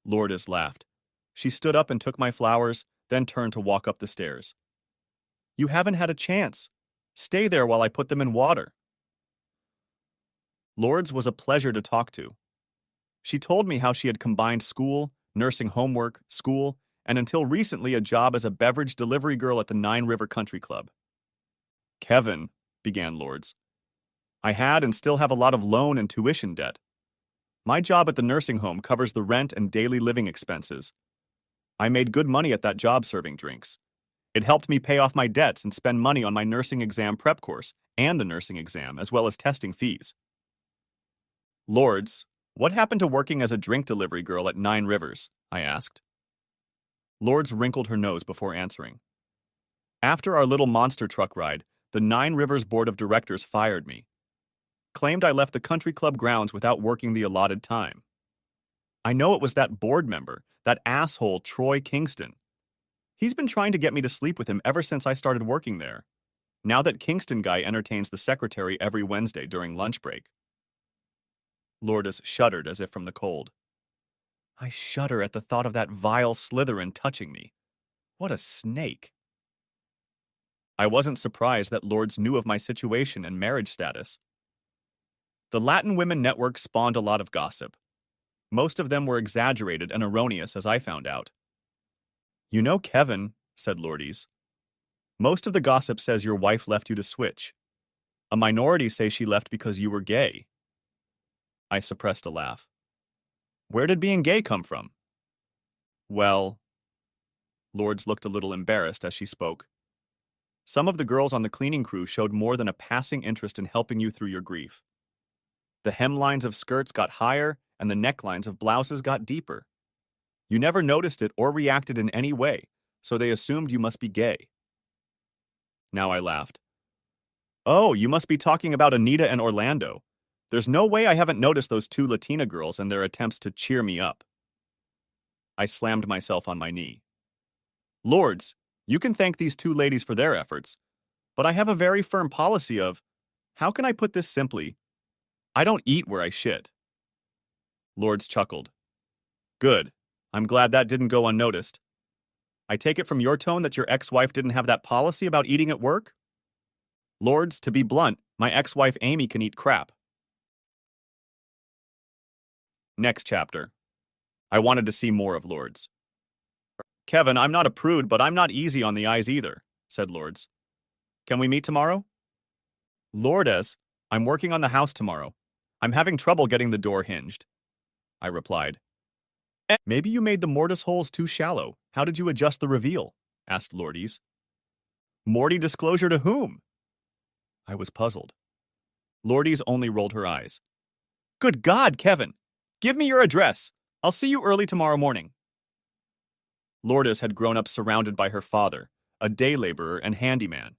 Lourdes laughed. She stood up and took my flowers, then turned to walk up the stairs. "You haven't had a chance. Stay there while I put them in water." Lourdes was a pleasure to talk to. She told me how she had combined school, nursing homework, school, and until recently a job as a beverage delivery girl at the Nine River Country Club. "Kevin," began Lourdes, "I had and still have a lot of loan and tuition debt. My job at the nursing home covers the rent and daily living expenses. I made good money at that job serving drinks. It helped me pay off my debts and spend money on my nursing exam prep course and the nursing exam, as well as testing fees." "Lourdes, what happened to working as a drink delivery girl at Nine Rivers?" I asked. Lourdes wrinkled her nose before answering. "After our little monster truck ride, the Nine Rivers Board of Directors fired me. Claimed I left the country club grounds without working the allotted time. I know it was that board member, that asshole Troy Kingston. He's been trying to get me to sleep with him ever since I started working there. Now that Kingston guy entertains the secretary every Wednesday during lunch break." Lourdes shuddered as if from the cold. I shudder at the thought of that vile Slytherin touching me. What a snake. I wasn't surprised that Lourdes knew of my situation and marriage status. The Latin Women Network spawned a lot of gossip. Most of them were exaggerated and erroneous, as I found out. "You know, Kevin," said Lourdes, "most of the gossip says your wife left you to switch. A minority say she left because you were gay." I suppressed a laugh. Where did being gay come from? Well, Lourdes looked a little embarrassed as she spoke. Some of the girls on the cleaning crew showed more than a passing interest in helping you through your grief. The hemlines of skirts got higher and the necklines of blouses got deeper. You never noticed it or reacted in any way, so they assumed you must be gay. Now I laughed. Oh, you must be talking about Anita and Orlando. There's no way I haven't noticed those two Latina girls and their attempts to cheer me up. I slammed myself on my knee. Lourdes, you can thank these two ladies for their efforts, but I have a very firm policy of, how can I put this simply? I don't eat where I shit. Lourdes chuckled. Good. I'm glad that didn't go unnoticed. I take it from your tone that your ex-wife didn't have that policy about eating at work? Lourdes, to be blunt, my ex-wife Amy can eat crap. Next chapter. I wanted to see more of Lourdes. Kevin, I'm not a prude, but I'm not easy on the eyes either, said Lourdes. Can we meet tomorrow? Lourdes, I'm working on the house tomorrow. I'm having trouble getting the door hinged. I replied. Maybe you made the mortise holes too shallow. How did you adjust the reveal? Asked Lourdes. Morty disclosure to whom? I was puzzled. Lourdes only rolled her eyes. Good God, Kevin! Give me your address. I'll see you early tomorrow morning. Lourdes had grown up surrounded by her father, a day laborer and handyman.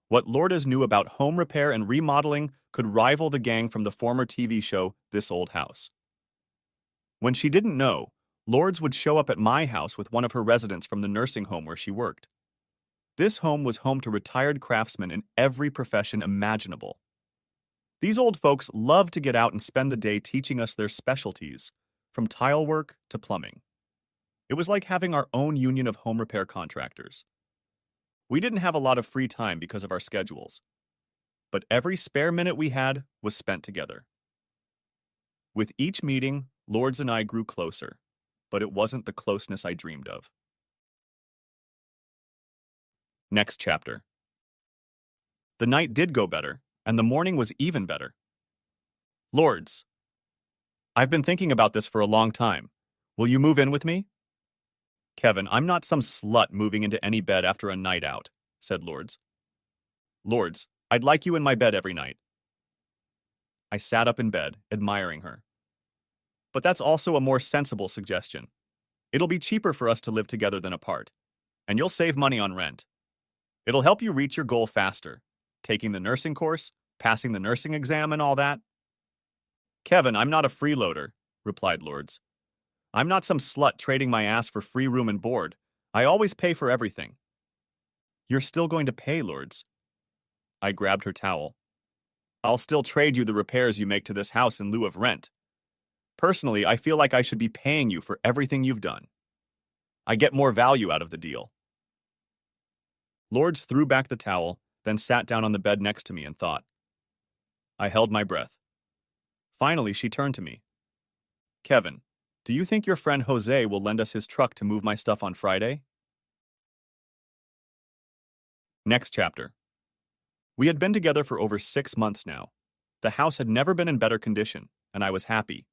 What Lourdes knew about home repair and remodeling could rival the gang from the former TV show This Old House. When she didn't know, Lourdes would show up at my house with one of her residents from the nursing home where she worked. This home was home to retired craftsmen in every profession imaginable. These old folks loved to get out and spend the day teaching us their specialties, from tile work to plumbing. It was like having our own union of home repair contractors. We didn't have a lot of free time because of our schedules, but every spare minute we had was spent together. With each meeting, Lourdes and I grew closer, but it wasn't the closeness I dreamed of. Next chapter. The night did go better, and the morning was even better. Lourdes, I've been thinking about this for a long time. Will you move in with me? Kevin, I'm not some slut moving into any bed after a night out, said Lourdes. Lourdes, I'd like you in my bed every night. I sat up in bed, admiring her. But that's also a more sensible suggestion. It'll be cheaper for us to live together than apart, and you'll save money on rent. It'll help you reach your goal faster, taking the nursing course, passing the nursing exam, and all that. Kevin, I'm not a freeloader, replied Lourdes. I'm not some slut trading my ass for free room and board. I always pay for everything. You're still going to pay, Lourdes. I grabbed her towel. I'll still trade you the repairs you make to this house in lieu of rent. Personally, I feel like I should be paying you for everything you've done. I get more value out of the deal. Lourdes threw back the towel, then sat down on the bed next to me and thought. I held my breath. Finally, she turned to me. Kevin, do you think your friend Jose will lend us his truck to move my stuff on Friday? Next chapter. We had been together for over 6 months now. The house had never been in better condition, and I was happy.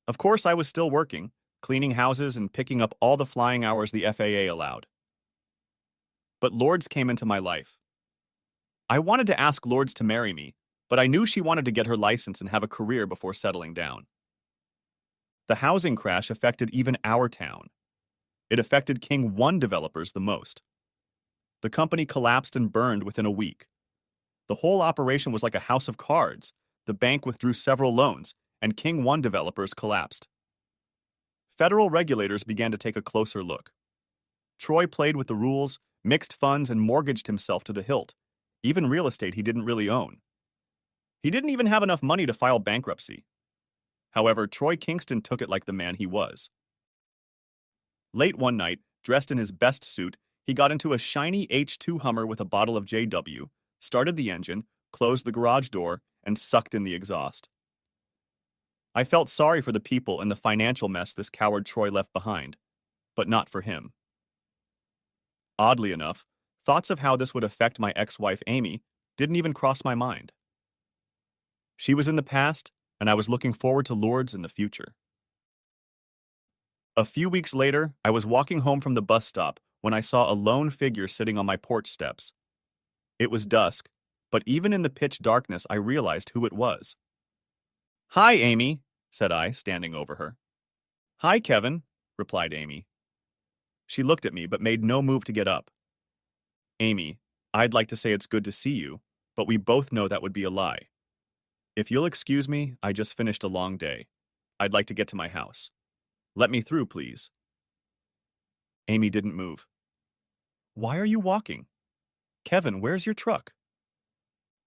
Of course, I was still working, cleaning houses and picking up all the flying hours the FAA allowed. But Lourdes came into my life. I wanted to ask Lourdes to marry me, but I knew she wanted to get her license and have a career before settling down. The housing crash affected even our town. It affected King 1 developers the most. The company collapsed and burned within a week. The whole operation was like a house of cards. The bank withdrew several loans, and King 1 developers collapsed. Federal regulators began to take a closer look. Troy played with the rules, mixed funds, and mortgaged himself to the hilt, even real estate he didn't really own. He didn't even have enough money to file bankruptcy. However, Troy Kingston took it like the man he was. Late one night, dressed in his best suit, he got into a shiny H2 Hummer with a bottle of JW, started the engine, closed the garage door, and sucked in the exhaust. I felt sorry for the people and the financial mess this coward Troy left behind, but not for him. Oddly enough, thoughts of how this would affect my ex-wife Amy didn't even cross my mind. She was in the past, and I was looking forward to Lourdes in the future. A few weeks later, I was walking home from the bus stop when I saw a lone figure sitting on my porch steps. It was dusk, but even in the pitch darkness, I realized who it was. "Hi, Amy," said I, standing over her. "Hi, Kevin," replied Amy. She looked at me but made no move to get up. "Amy, I'd like to say it's good to see you, but we both know that would be a lie. If you'll excuse me, I just finished a long day. I'd like to get to my house. Let me through, please." Amy didn't move. "Why are you walking? Kevin, where's your truck?"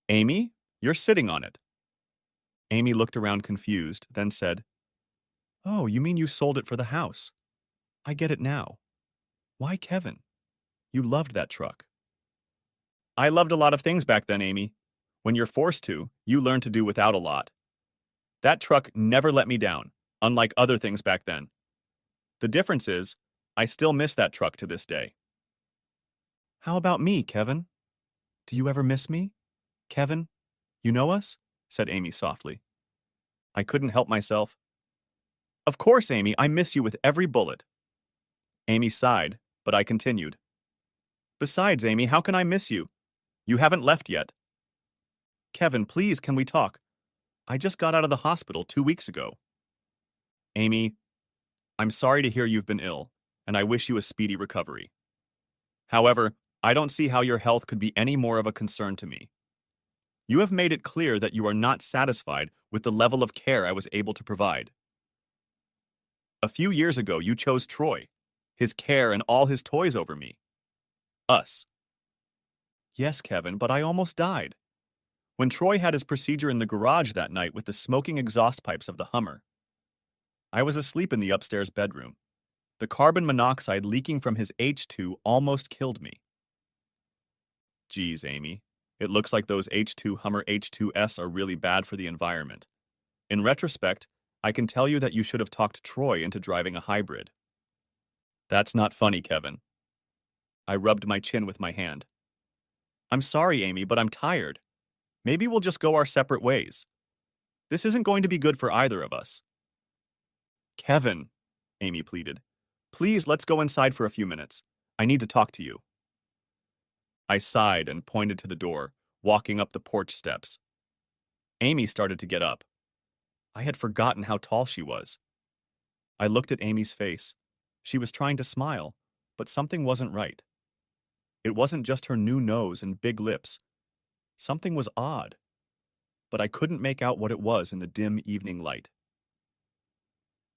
"Amy, you're sitting on it." Amy looked around confused, then said, "Oh, you mean you sold it for the house? I get it now. Why Kevin? You loved that truck." "I loved a lot of things back then, Amy. When you're forced to, you learn to do without a lot. That truck never let me down, unlike other things back then. The difference is, I still miss that truck to this day." "How about me, Kevin? Do you ever miss me? Kevin, you know us?" said Amy softly. I couldn't help myself. "Of course, Amy, I miss you with every bullet." Amy sighed, but I continued. "Besides, Amy, how can I miss you? You haven't left yet." "Kevin, please, can we talk? I just got out of the hospital 2 weeks ago." "Amy, I'm sorry to hear you've been ill, and I wish you a speedy recovery. However, I don't see how your health could be any more of a concern to me. You have made it clear that you are not satisfied with the level of care I was able to provide. A few years ago, you chose Troy, his care and all his toys over me. Us." "Yes, Kevin, but I almost died. When Troy had his procedure in the garage that night with the smoking exhaust pipes of the Hummer, I was asleep in the upstairs bedroom. The carbon monoxide leaking from his H2 almost killed me." "Geez, Amy, it looks like those H2 Hummer H2S are really bad for the environment. In retrospect, I can tell you that you should have talked Troy into driving a hybrid." "That's not funny, Kevin." I rubbed my chin with my hand. "I'm sorry, Amy, but I'm tired. Maybe we'll just go our separate ways. This isn't going to be good for either of us." "Kevin," Amy pleaded, "please let's go inside for a few minutes. I need to talk to you." I sighed and pointed to the door, walking up the porch steps. Amy started to get up. I had forgotten how tall she was. I looked at Amy's face. She was trying to smile, but something wasn't right. It wasn't just her new nose and big lips. Something was odd, but I couldn't make out what it was in the dim evening light.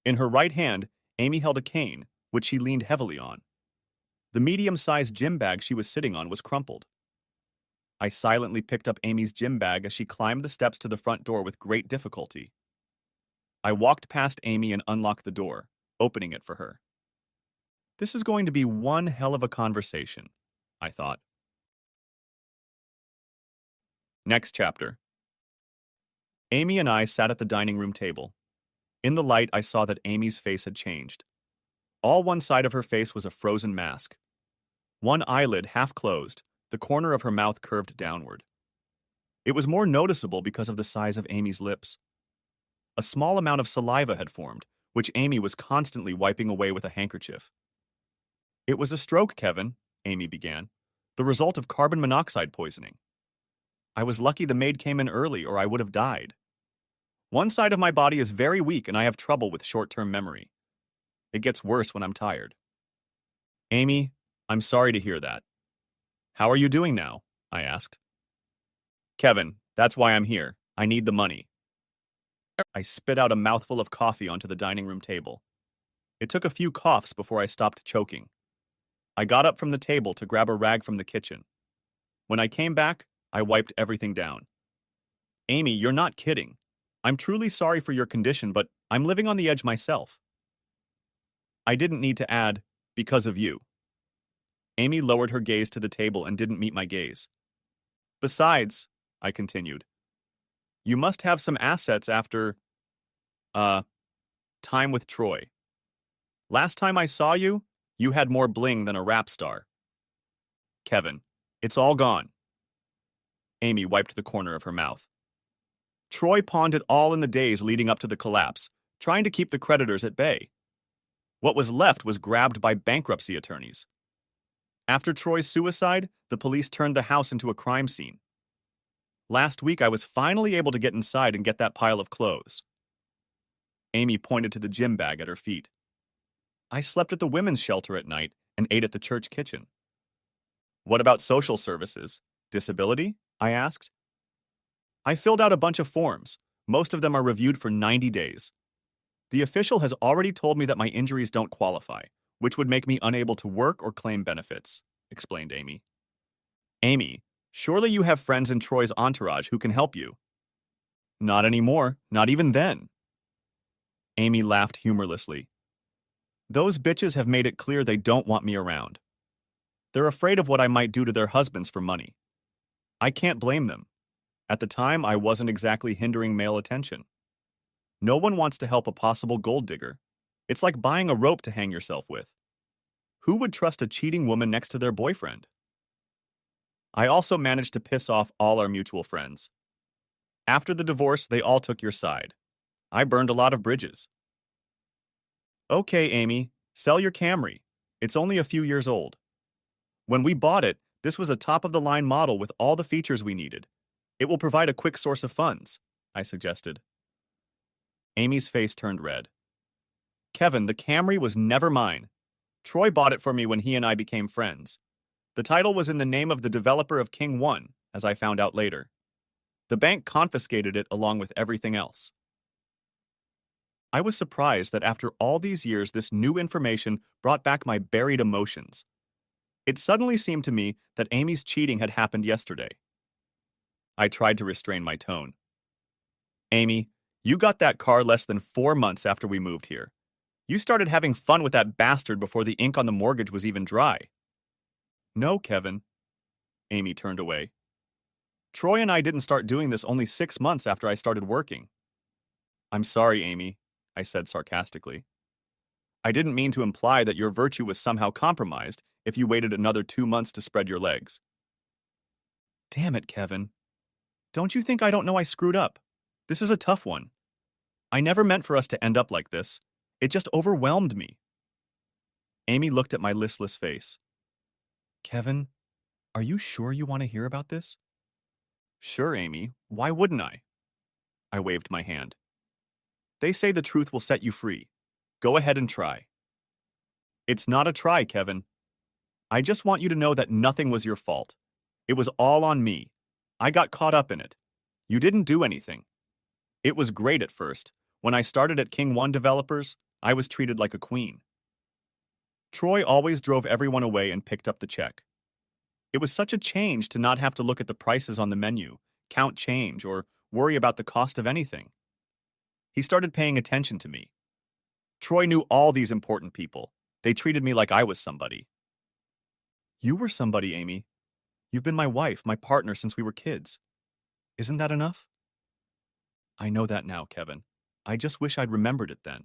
In her right hand, Amy held a cane, which she leaned heavily on. The medium-sized gym bag she was sitting on was crumpled. I silently picked up Amy's gym bag as she climbed the steps to the front door with great difficulty. I walked past Amy and unlocked the door, opening it for her. This is going to be one hell of a conversation, I thought. Next chapter. Amy and I sat at the dining room table. In the light, I saw that Amy's face had changed. All one side of her face was a frozen mask. One eyelid half closed, the corner of her mouth curved downward. It was more noticeable because of the size of Amy's lips. A small amount of saliva had formed, which Amy was constantly wiping away with a handkerchief. "It was a stroke, Kevin," Amy began, "the result of carbon monoxide poisoning. I was lucky the maid came in early or I would have died. One side of my body is very weak and I have trouble with short-term memory. It gets worse when I'm tired." "Amy, I'm sorry to hear that. How are you doing now?" I asked. "Kevin, that's why I'm here. I need the money." I spit out a mouthful of coffee onto the dining room table. It took a few coughs before I stopped choking. I got up from the table to grab a rag from the kitchen. When I came back, I wiped everything down. "Amy, you're not kidding. I'm truly sorry for your condition, but I'm living on the edge myself." I didn't need to add, "because of you." Amy lowered her gaze to the table and didn't meet my gaze. "Besides," I continued, "you must have some assets after, uh, time with Troy. Last time I saw you, you had more bling than a rap star." "Kevin, it's all gone." Amy wiped the corner of her mouth. "Troy pawned it all in the days leading up to the collapse, trying to keep the creditors at bay. What was left was grabbed by bankruptcy attorneys. After Troy's suicide, the police turned the house into a crime scene. Last week, I was finally able to get inside and get that pile of clothes. Amy pointed to the gym bag at her feet. I slept at the women's shelter at night and ate at the church kitchen. What about social services? Disability? I asked. I filled out a bunch of forms. Most of them are reviewed for 90 days. The official has already told me that my injuries don't qualify, which would make me unable to work or claim benefits, explained Amy. Amy, surely you have friends in Troy's entourage who can help you. Not anymore, not even then. Amy laughed humorlessly. Those bitches have made it clear they don't want me around. They're afraid of what I might do to their husbands for money. I can't blame them. At the time, I wasn't exactly hindering male attention. No one wants to help a possible gold digger. It's like buying a rope to hang yourself with. Who would trust a cheating woman next to their boyfriend? I also managed to piss off all our mutual friends. After the divorce, they all took your side. I burned a lot of bridges. Okay, Amy, sell your Camry. It's only a few years old. When we bought it, this was a top-of-the-line model with all the features we needed. It will provide a quick source of funds, I suggested. Amy's face turned red. Kevin, the Camry was never mine. Troy bought it for me when he and I became friends. The title was in the name of the developer of King 1, as I found out later. The bank confiscated it along with everything else. I was surprised that after all these years, this new information brought back my buried emotions. It suddenly seemed to me that Amy's cheating had happened yesterday. I tried to restrain my tone. Amy, you got that car less than 4 months after we moved here. You started having fun with that bastard before the ink on the mortgage was even dry. No, Kevin. Amy turned away. Troy and I didn't start doing this only 6 months after I started working. I'm sorry, Amy, I said sarcastically. I didn't mean to imply that your virtue was somehow compromised if you waited another 2 months to spread your legs. Damn it, Kevin. Don't you think I don't know I screwed up? This is a tough one. I never meant for us to end up like this. It just overwhelmed me. Amy looked at my listless face. Kevin, are you sure you want to hear about this? Sure, Amy. Why wouldn't I? I waved my hand. They say the truth will set you free. Go ahead and try. It's not a try, Kevin. I just want you to know that nothing was your fault. It was all on me. I got caught up in it. You didn't do anything. It was great at first. When I started at King 1 Developers, I was treated like a queen. Troy always drove everyone away and picked up the check. It was such a change to not have to look at the prices on the menu, count change, or worry about the cost of anything. He started paying attention to me. Troy knew all these important people. They treated me like I was somebody. You were somebody, Amy. You've been my wife, my partner since we were kids. Isn't that enough? I know that now, Kevin. I just wish I'd remembered it then.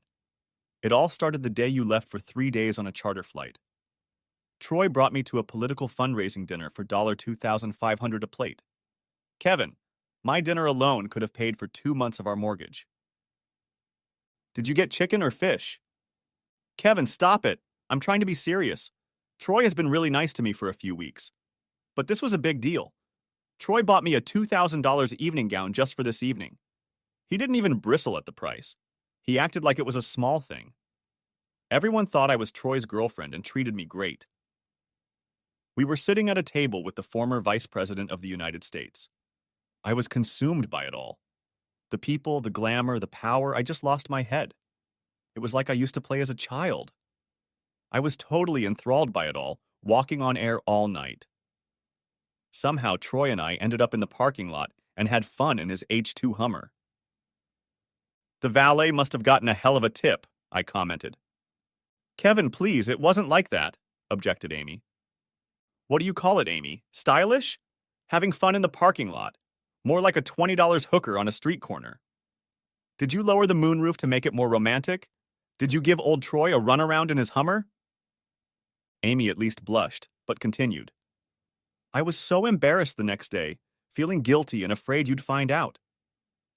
It all started the day you left for 3 days on a charter flight. Troy brought me to a political fundraising dinner for $2,500 a plate. Kevin, my dinner alone could have paid for 2 months of our mortgage. Did you get chicken or fish? Kevin, stop it. I'm trying to be serious. Troy has been really nice to me for a few weeks. But this was a big deal. Troy bought me a $2,000 evening gown just for this evening. He didn't even bristle at the price. He acted like it was a small thing. Everyone thought I was Troy's girlfriend and treated me great. We were sitting at a table with the former Vice President of the United States. I was consumed by it all. The people, the glamour, the power, I just lost my head. It was like I used to play as a child. I was totally enthralled by it all, walking on air all night. Somehow Troy and I ended up in the parking lot and had fun in his H2 Hummer. The valet must have gotten a hell of a tip, I commented. Kevin, please, it wasn't like that, objected Amy. What do you call it, Amy? Stylish? Having fun in the parking lot. More like a $20 hooker on a street corner. Did you lower the moonroof to make it more romantic? Did you give old Troy a runaround in his Hummer? Amy at least blushed, but continued. I was so embarrassed the next day, feeling guilty and afraid you'd find out.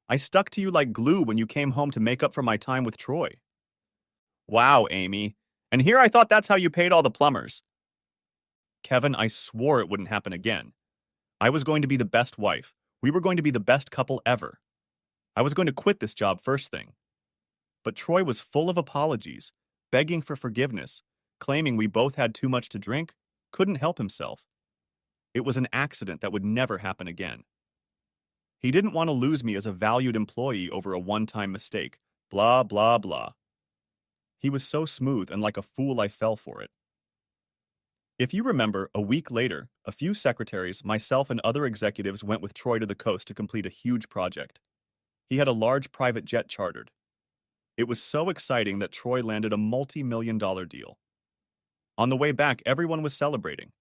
I stuck to you like glue when you came home to make up for my time with Troy. Wow, Amy. And here I thought that's how you paid all the plumbers. Kevin, I swore it wouldn't happen again. I was going to be the best wife. We were going to be the best couple ever. I was going to quit this job first thing. But Troy was full of apologies, begging for forgiveness, claiming we both had too much to drink, couldn't help himself. It was an accident that would never happen again. He didn't want to lose me as a valued employee over a one-time mistake. Blah, blah, blah. He was so smooth, and like a fool I fell for it. If you remember, a week later, a few secretaries, myself and other executives went with Troy to the coast to complete a huge project. He had a large private jet chartered. It was so exciting that Troy landed a multi-million-dollar deal. On the way back, everyone was celebrating.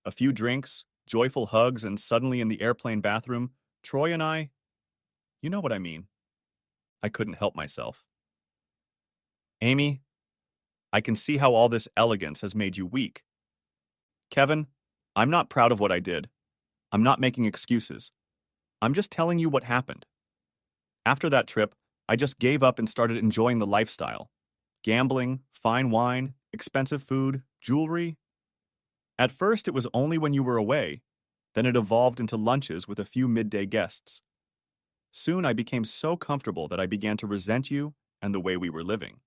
A few drinks, joyful hugs, and suddenly in the airplane bathroom, Troy and I, you know what I mean. I couldn't help myself. Amy, I can see how all this elegance has made you weak. Kevin, I'm not proud of what I did. I'm not making excuses. I'm just telling you what happened. After that trip, I just gave up and started enjoying the lifestyle. Gambling, fine wine, expensive food, jewelry. At first, it was only when you were away. Then it evolved into lunches with a few midday guests. Soon I became so comfortable that I began to resent you and the way we were living.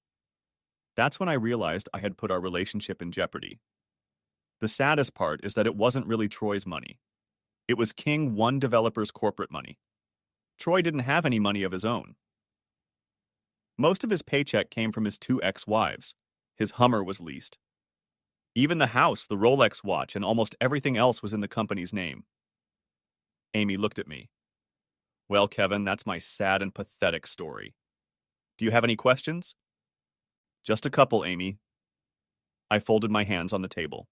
That's when I realized I had put our relationship in jeopardy. The saddest part is that it wasn't really Troy's money. It was King One developer's corporate money. Troy didn't have any money of his own. Most of his paycheck came from his two ex-wives. His Hummer was leased. Even the house, the Rolex watch, and almost everything else was in the company's name. Amy looked at me. Well, Kevin, that's my sad and pathetic story. Do you have any questions? Just a couple, Amy. I folded my hands on the table.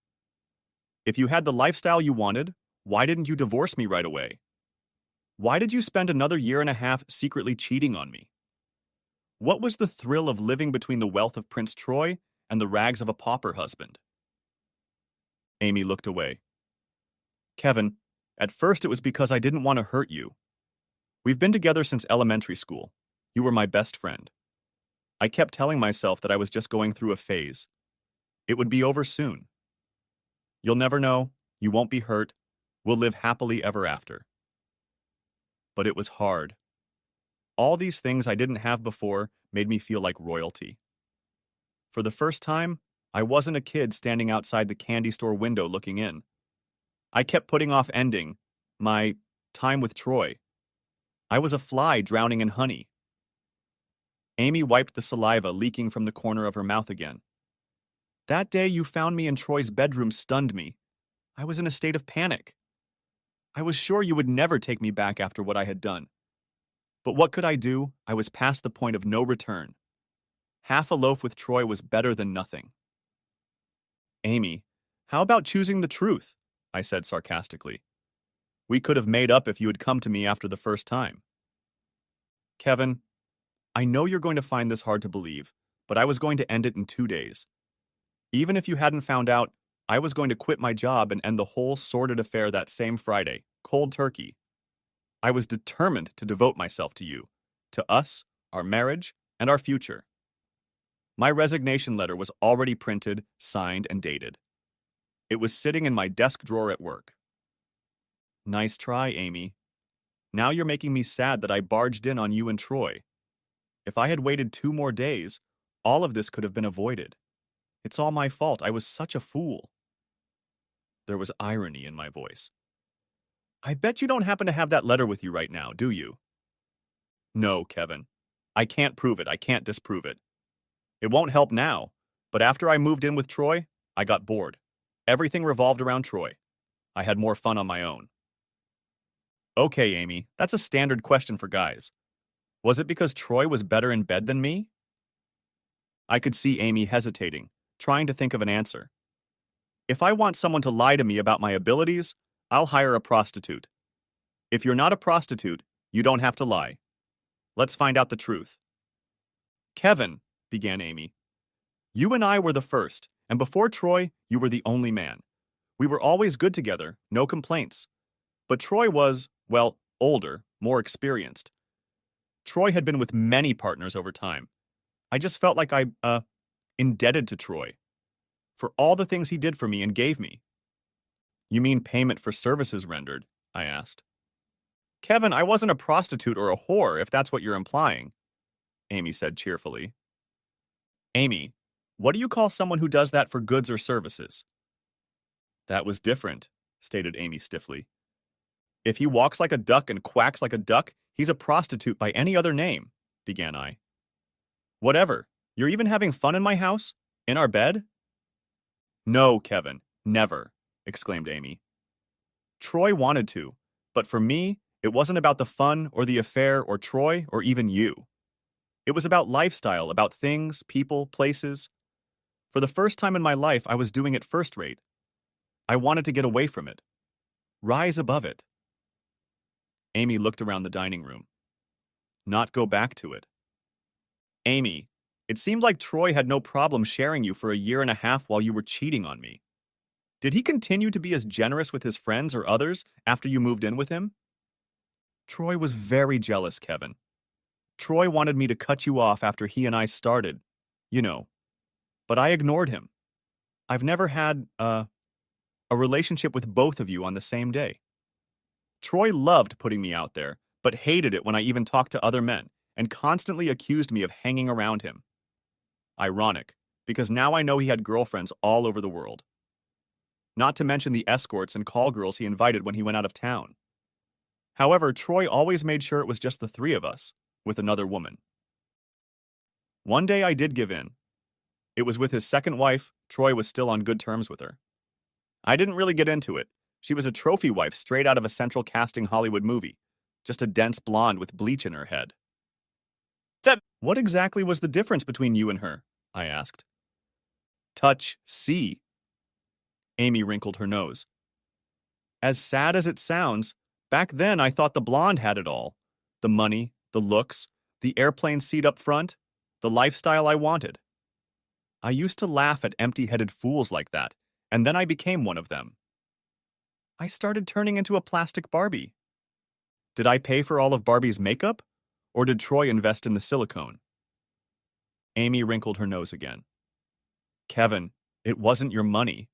If you had the lifestyle you wanted, why didn't you divorce me right away? Why did you spend another year and a half secretly cheating on me? What was the thrill of living between the wealth of Prince Troy and the rags of a pauper husband? Amy looked away. Kevin, at first it was because I didn't want to hurt you. We've been together since elementary school. You were my best friend. I kept telling myself that I was just going through a phase. It would be over soon. You'll never know. You won't be hurt. We'll live happily ever after. But it was hard. All these things I didn't have before made me feel like royalty. For the first time, I wasn't a kid standing outside the candy store window looking in. I kept putting off ending my time with Troy. I was a fly drowning in honey. Amy wiped the saliva leaking from the corner of her mouth again. That day you found me in Troy's bedroom stunned me. I was in a state of panic. I was sure you would never take me back after what I had done. But what could I do? I was past the point of no return. Half a loaf with Troy was better than nothing. Amy, how about choosing the truth? I said sarcastically. We could have made up if you had come to me after the first time. Kevin, I know you're going to find this hard to believe, but I was going to end it in 2 days. Even if you hadn't found out, I was going to quit my job and end the whole sordid affair that same Friday, cold turkey. I was determined to devote myself to you, to us, our marriage, and our future. My resignation letter was already printed, signed, and dated. It was sitting in my desk drawer at work. Nice try, Amy. Now you're making me sad that I barged in on you and Troy. If I had waited 2 more days, all of this could have been avoided. It's all my fault. I was such a fool. There was irony in my voice. I bet you don't happen to have that letter with you right now, do you? No, Kevin. I can't prove it. I can't disprove it. It won't help now, but after I moved in with Troy, I got bored. Everything revolved around Troy. I had more fun on my own. Okay, Amy, that's a standard question for guys. Was it because Troy was better in bed than me? I could see Amy hesitating, trying to think of an answer. If I want someone to lie to me about my abilities, I'll hire a prostitute. If you're not a prostitute, you don't have to lie. Let's find out the truth. Kevin, began Amy, you and I were the first, and before Troy, you were the only man. We were always good together, no complaints. But Troy was, well, older, more experienced. Troy had been with many partners over time. I just felt like I indebted to Troy, for all the things he did for me and gave me. You mean payment for services rendered? I asked. Kevin, I wasn't a prostitute or a whore, if that's what you're implying, Amy said cheerfully. Amy, what do you call someone who does that for goods or services? That was different, stated Amy stiffly. If he walks like a duck and quacks like a duck, he's a prostitute by any other name, began I. Whatever. You're even having fun in my house? In our bed? No, Kevin, never, exclaimed Amy. Troy wanted to, but for me, it wasn't about the fun or the affair or Troy or even you. It was about lifestyle, about things, people, places. For the first time in my life, I was doing it first rate. I wanted to get away from it. Rise above it. Amy looked around the dining room. Not go back to it. Amy, it seemed like Troy had no problem sharing you for a year and a half while you were cheating on me. Did he continue to be as generous with his friends or others after you moved in with him? Troy was very jealous, Kevin. Troy wanted me to cut you off after he and I started, you know. But I ignored him. I've never had, a relationship with both of you on the same day. Troy loved putting me out there, but hated it when I even talked to other men, and constantly accused me of hanging around him. Ironic, because now I know he had girlfriends all over the world. Not to mention the escorts and call girls he invited when he went out of town. However, Troy always made sure it was just the three of us, with another woman. One day I did give in. It was with his second wife. Troy was still on good terms with her. I didn't really get into it. She was a trophy wife straight out of a central casting Hollywood movie, just a dense blonde with bleach in her head. What exactly was the difference between you and her? I asked. Touch C. Amy wrinkled her nose. As sad as it sounds, back then I thought the blonde had it all. The money, the looks, the airplane seat up front, the lifestyle I wanted. I used to laugh at empty-headed fools like that, and then I became one of them. I started turning into a plastic Barbie. Did I pay for all of Barbie's makeup? Or did Troy invest in the silicone? Amy wrinkled her nose again. Kevin, it wasn't your money.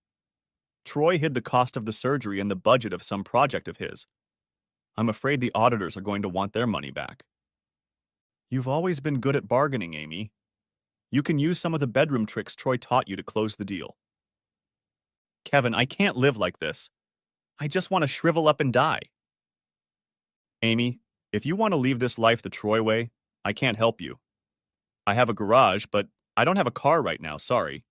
Troy hid the cost of the surgery in the budget of some project of his. I'm afraid the auditors are going to want their money back. You've always been good at bargaining, Amy. You can use some of the bedroom tricks Troy taught you to close the deal. Kevin, I can't live like this. I just want to shrivel up and die. Amy, if you want to leave this life the Troy way, I can't help you. I have a garage, but I don't have a car right now, sorry.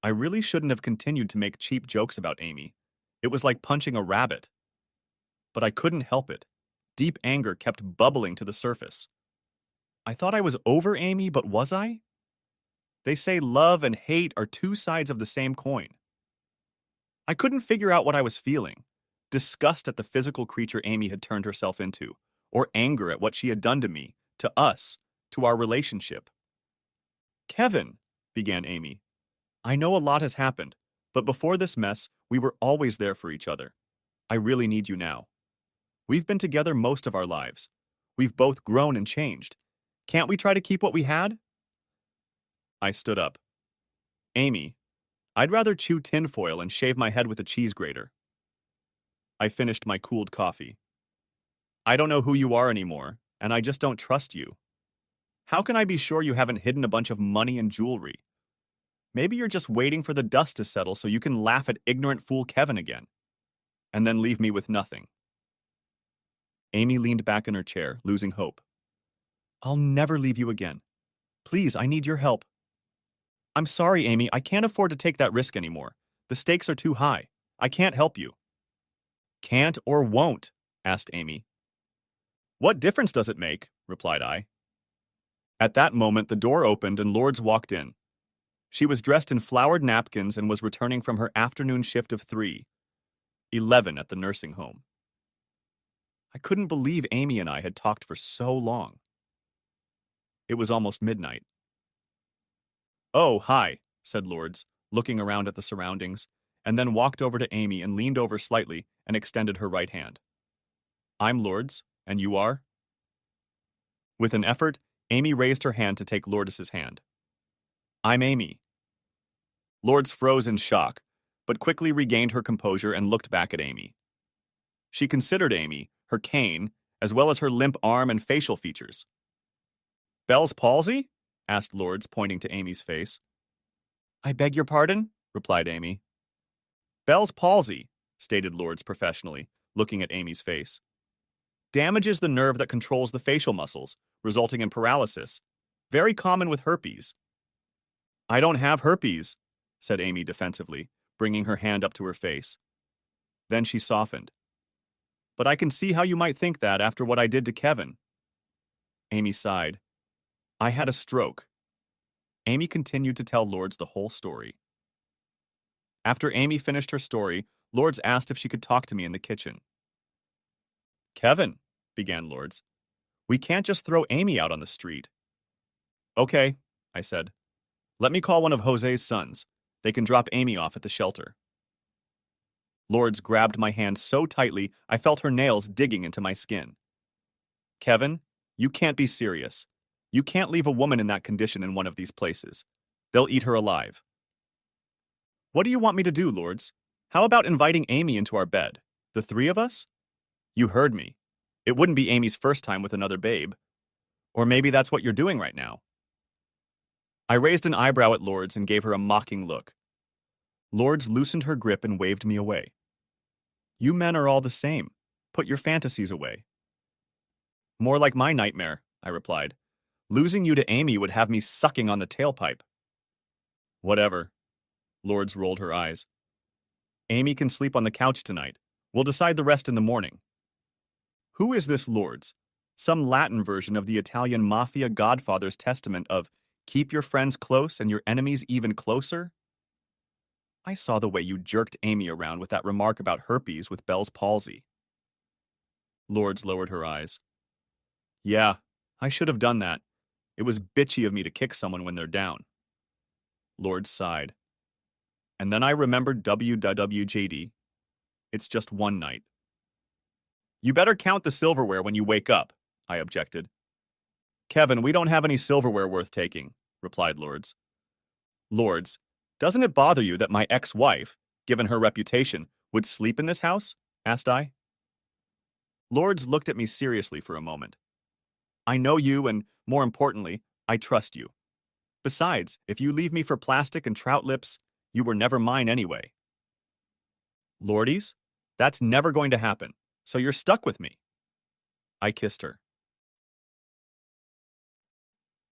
I really shouldn't have continued to make cheap jokes about Amy. It was like punching a rabbit. But I couldn't help it. Deep anger kept bubbling to the surface. I thought I was over Amy, but was I? They say love and hate are two sides of the same coin. I couldn't figure out what I was feeling. Disgust at the physical creature Amy had turned herself into, or anger at what she had done to me, to us, to our relationship. Kevin, began Amy, I know a lot has happened, but before this mess, we were always there for each other. I really need you now. We've been together most of our lives. We've both grown and changed. Can't we try to keep what we had? I stood up. Amy, I'd rather chew tinfoil and shave my head with a cheese grater. I finished my cooled coffee. I don't know who you are anymore, and I just don't trust you. How can I be sure you haven't hidden a bunch of money and jewelry? Maybe you're just waiting for the dust to settle so you can laugh at ignorant fool Kevin again, and then leave me with nothing. Amy leaned back in her chair, losing hope. I'll never leave you again. Please, I need your help. I'm sorry, Amy, I can't afford to take that risk anymore. The stakes are too high. I can't help you. Can't or won't? Asked Amy. What difference does it make? Replied I. At that moment, the door opened and Lourdes walked in. She was dressed in flowered napkins and was returning from her afternoon shift of 11 at the nursing home. I couldn't believe Amy and I had talked for so long. It was almost midnight. Oh, hi, said Lourdes, looking around at the surroundings, and then walked over to Amy and leaned over slightly and extended her right hand. I'm Lourdes, and you are? With an effort, Amy raised her hand to take Lourdes's hand. I'm Amy. Lourdes froze in shock, but quickly regained her composure and looked back at Amy. She considered Amy, her cane, as well as her limp arm and facial features. Bell's palsy? Asked Lourdes, pointing to Amy's face. I beg your pardon? Replied Amy. Bell's palsy, stated Lourdes professionally, looking at Amy's face. Damages the nerve that controls the facial muscles, resulting in paralysis. Very common with herpes. I don't have herpes, said Amy defensively, bringing her hand up to her face. Then she softened. But I can see how you might think that after what I did to Kevin. Amy sighed. I had a stroke. Amy continued to tell Lourdes the whole story. After Amy finished her story, Lourdes asked if she could talk to me in the kitchen. Kevin, began Lourdes, we can't just throw Amy out on the street. Okay, I said. Let me call one of Jose's sons. They can drop Amy off at the shelter. Lourdes grabbed my hand so tightly I felt her nails digging into my skin. Kevin, you can't be serious. You can't leave a woman in that condition in one of these places. They'll eat her alive. What do you want me to do, Lourdes? How about inviting Amy into our bed? The three of us? You heard me. It wouldn't be Amy's first time with another babe. Or maybe that's what you're doing right now. I raised an eyebrow at Lourdes and gave her a mocking look. Lourdes loosened her grip and waved me away. You men are all the same. Put your fantasies away. More like my nightmare, I replied. Losing you to Amy would have me sucking on the tailpipe. Whatever. Lourdes rolled her eyes. Amy can sleep on the couch tonight. We'll decide the rest in the morning. Who is this Lourdes? Some Latin version of the Italian mafia godfather's testament of keep your friends close and your enemies even closer? I saw the way you jerked Amy around with that remark about herpes with Bell's palsy. Lourdes lowered her eyes. Yeah, I should have done that. It was bitchy of me to kick someone when they're down. Lourdes sighed. And then I remembered WWJD. It's just one night. You better count the silverware when you wake up, I objected. Kevin, we don't have any silverware worth taking, replied Lourdes. Lourdes, doesn't it bother you that my ex-wife, given her reputation, would sleep in this house? Asked I. Lourdes looked at me seriously for a moment. I know you, and more importantly, I trust you. Besides, if you leave me for plastic and trout lips, you were never mine anyway. Lourdes, that's never going to happen, so you're stuck with me. I kissed her.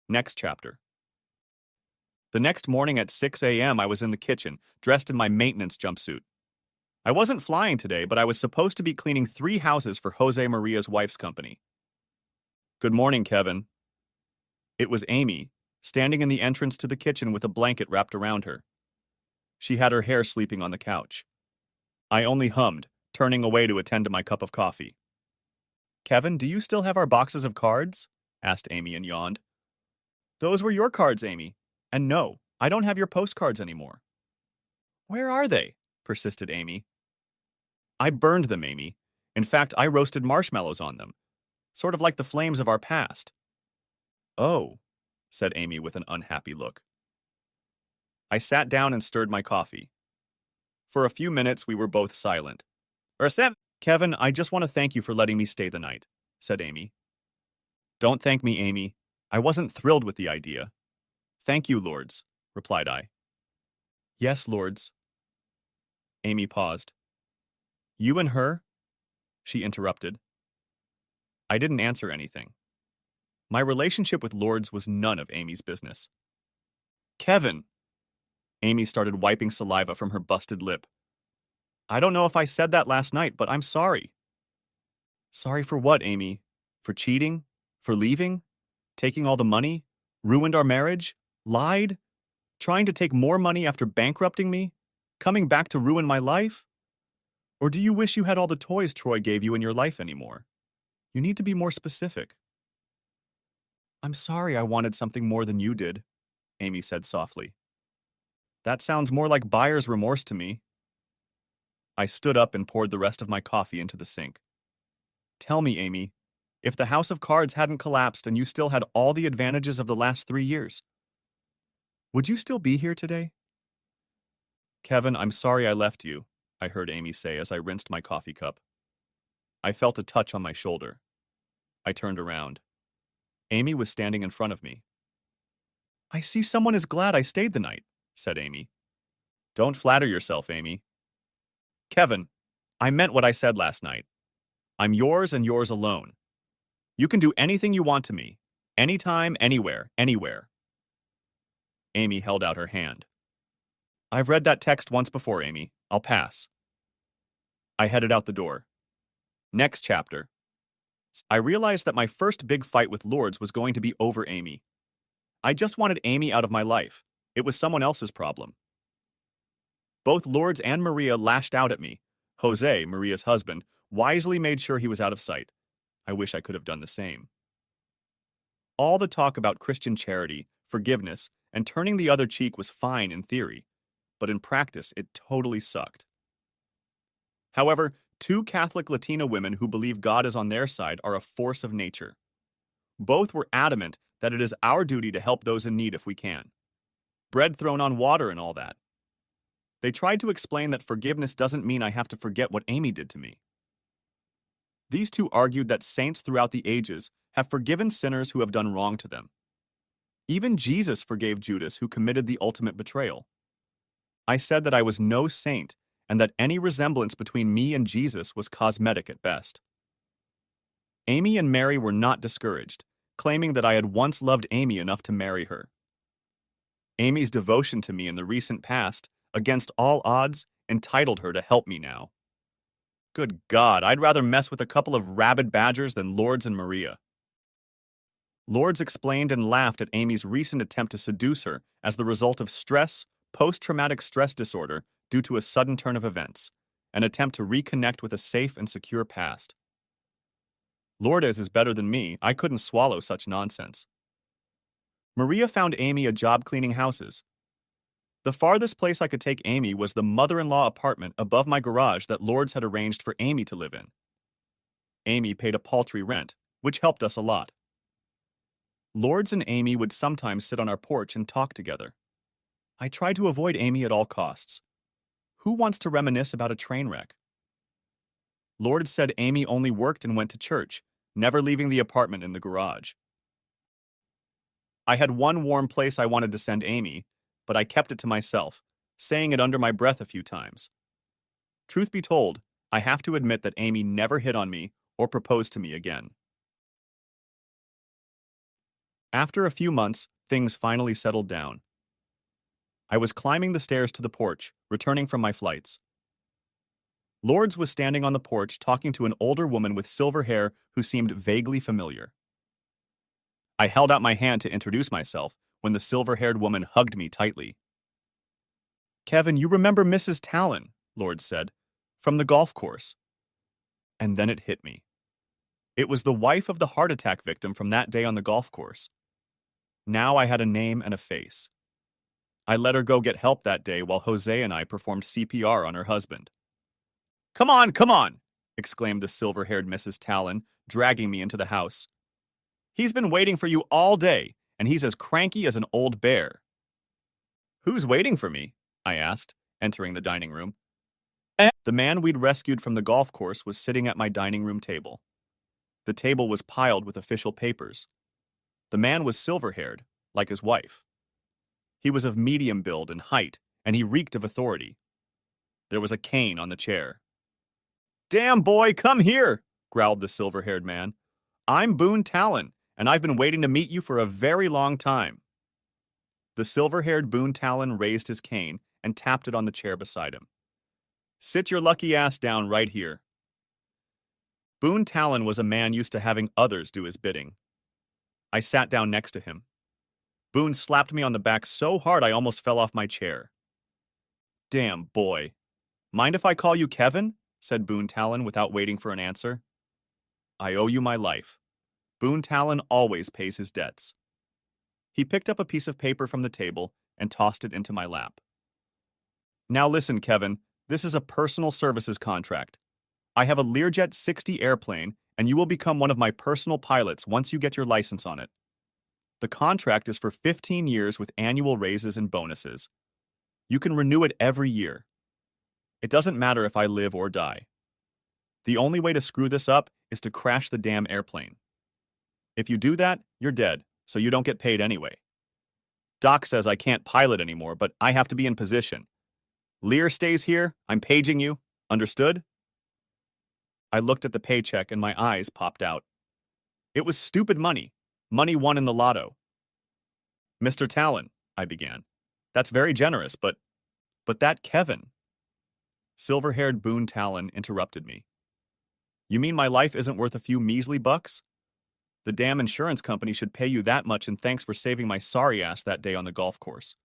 Next chapter. The next morning at 6 a.m., I was in the kitchen, dressed in my maintenance jumpsuit. I wasn't flying today, but I was supposed to be cleaning 3 houses for Jose Maria's wife's company. Good morning, Kevin. It was Amy, standing in the entrance to the kitchen with a blanket wrapped around her. She had her hair sleeping on the couch. I only hummed, turning away to attend to my cup of coffee. Kevin, do you still have our boxes of cards? Asked Amy and yawned. Those were your cards, Amy. And no, I don't have your postcards anymore. Where are they? Persisted Amy. I burned them, Amy. In fact, I roasted marshmallows on them, sort of like the flames of our past. Oh, said Amy with an unhappy look. I sat down and stirred my coffee. For a few minutes, we were both silent. Kevin, I just want to thank you for letting me stay the night, said Amy. Don't thank me, Amy. I wasn't thrilled with the idea. Thank you, Lourdes, replied I. Yes, Lourdes. Amy paused. You and her? She interrupted. I didn't answer anything. My relationship with Lourdes was none of Amy's business. Kevin! Amy started wiping saliva from her busted lip. I don't know if I said that last night, but I'm sorry. Sorry for what, Amy? For cheating? For leaving? Taking all the money? Ruined our marriage? Lied? Trying to take more money after bankrupting me? Coming back to ruin my life? Or do you wish you had all the toys Troy gave you in your life anymore? You need to be more specific. I'm sorry I wanted something more than you did, Amy said softly. That sounds more like buyer's remorse to me. I stood up and poured the rest of my coffee into the sink. Tell me, Amy, if the house of cards hadn't collapsed and you still had all the advantages of the last 3 years, Would you still be here today? Kevin, I'm sorry I left you, I heard Amy say as I rinsed my coffee cup. I felt a touch on my shoulder. I turned around. Amy was standing in front of me. I see someone is glad I stayed the night, said Amy. Don't flatter yourself, Amy. Kevin, I meant what I said last night. I'm yours and yours alone. You can do anything you want to me. Anytime, anywhere, anywhere. Amy held out her hand. I've read that text once before, Amy. I'll pass. I headed out the door. Next chapter. I realized that my first big fight with Lourdes was going to be over Amy. I just wanted Amy out of my life. It was someone else's problem. Both Lourdes and Maria lashed out at me. Jose, Maria's husband, wisely made sure he was out of sight. I wish I could have done the same. All the talk about Christian charity, forgiveness, and turning the other cheek was fine in theory, but in practice it totally sucked. However, two Catholic Latina women who believe God is on their side are a force of nature. Both were adamant that it is our duty to help those in need if we can. Bread thrown on water and all that. They tried to explain that forgiveness doesn't mean I have to forget what Amy did to me. These two argued that saints throughout the ages have forgiven sinners who have done wrong to them. Even Jesus forgave Judas, who committed the ultimate betrayal. I said that I was no saint and that any resemblance between me and Jesus was cosmetic at best. Amy and Mary were not discouraged, claiming that I had once loved Amy enough to marry her. Amy's devotion to me in the recent past, against all odds, entitled her to help me now. Good God, I'd rather mess with a couple of rabid badgers than Lourdes and Maria. Lourdes explained and laughed at Amy's recent attempt to seduce her as the result of stress, post-traumatic stress disorder due to a sudden turn of events, an attempt to reconnect with a safe and secure past. Lourdes is better than me. I couldn't swallow such nonsense. Maria found Amy a job cleaning houses. The farthest place I could take Amy was the mother-in-law apartment above my garage that Lourdes had arranged for Amy to live in. Amy paid a paltry rent, which helped us a lot. Lourdes and Amy would sometimes sit on our porch and talk together. I tried to avoid Amy at all costs. Who wants to reminisce about a train wreck? Lourdes said Amy only worked and went to church, never leaving the apartment in the garage. I had one warm place I wanted to send Amy, but I kept it to myself, saying it under my breath a few times. Truth be told, I have to admit that Amy never hit on me or proposed to me again. After a few months, things finally settled down. I was climbing the stairs to the porch, returning from my flights. Lourdes was standing on the porch talking to an older woman with silver hair who seemed vaguely familiar. I held out my hand to introduce myself when the silver-haired woman hugged me tightly. Kevin, you remember Mrs. Talon, Lourdes said, from the golf course. And then it hit me. It was the wife of the heart attack victim from that day on the golf course. Now I had a name and a face. I let her go get help that day while Jose and I performed CPR on her husband. Come on, exclaimed the silver-haired Mrs. Talon, dragging me into the house. He's been waiting for you all day, and he's as cranky as an old bear. Who's waiting for me? I asked, entering the dining room. The man we'd rescued from the golf course was sitting at my dining room table. The table was piled with official papers. The man was silver-haired, like his wife. He was of medium build and height, and he reeked of authority. There was a cane on the chair. Damn, boy, come here, growled the silver-haired man. I'm Boone Talon, and I've been waiting to meet you for a very long time. The silver-haired Boone Talon raised his cane and tapped it on the chair beside him. Sit your lucky ass down right here. Boone Talon was a man used to having others do his bidding. I sat down next to him. Boone slapped me on the back so hard I almost fell off my chair. Damn, boy. Mind if I call you Kevin? Said Boone Talon without waiting for an answer. I owe you my life. Boone Talon always pays his debts. He picked up a piece of paper from the table and tossed it into my lap. Now listen, Kevin, this is a personal services contract. I have a Learjet 60 airplane, and you will become one of my personal pilots once you get your license on it. The contract is for 15 years with annual raises and bonuses. You can renew it every year. It doesn't matter if I live or die. The only way to screw this up is to crash the damn airplane. If you do that, you're dead, so you don't get paid anyway. Doc says I can't pilot anymore, but I have to be in position. Lear stays here, I'm paging you. Understood? I looked at the paycheck and my eyes popped out. It was stupid money. Money won in the lotto. Mr. Talon, I began. That's very generous, but that Kevin. Silver-haired Boone Talon interrupted me. You mean my life isn't worth a few measly bucks? The damn insurance company should pay you that much in thanks for saving my sorry ass that day on the golf course.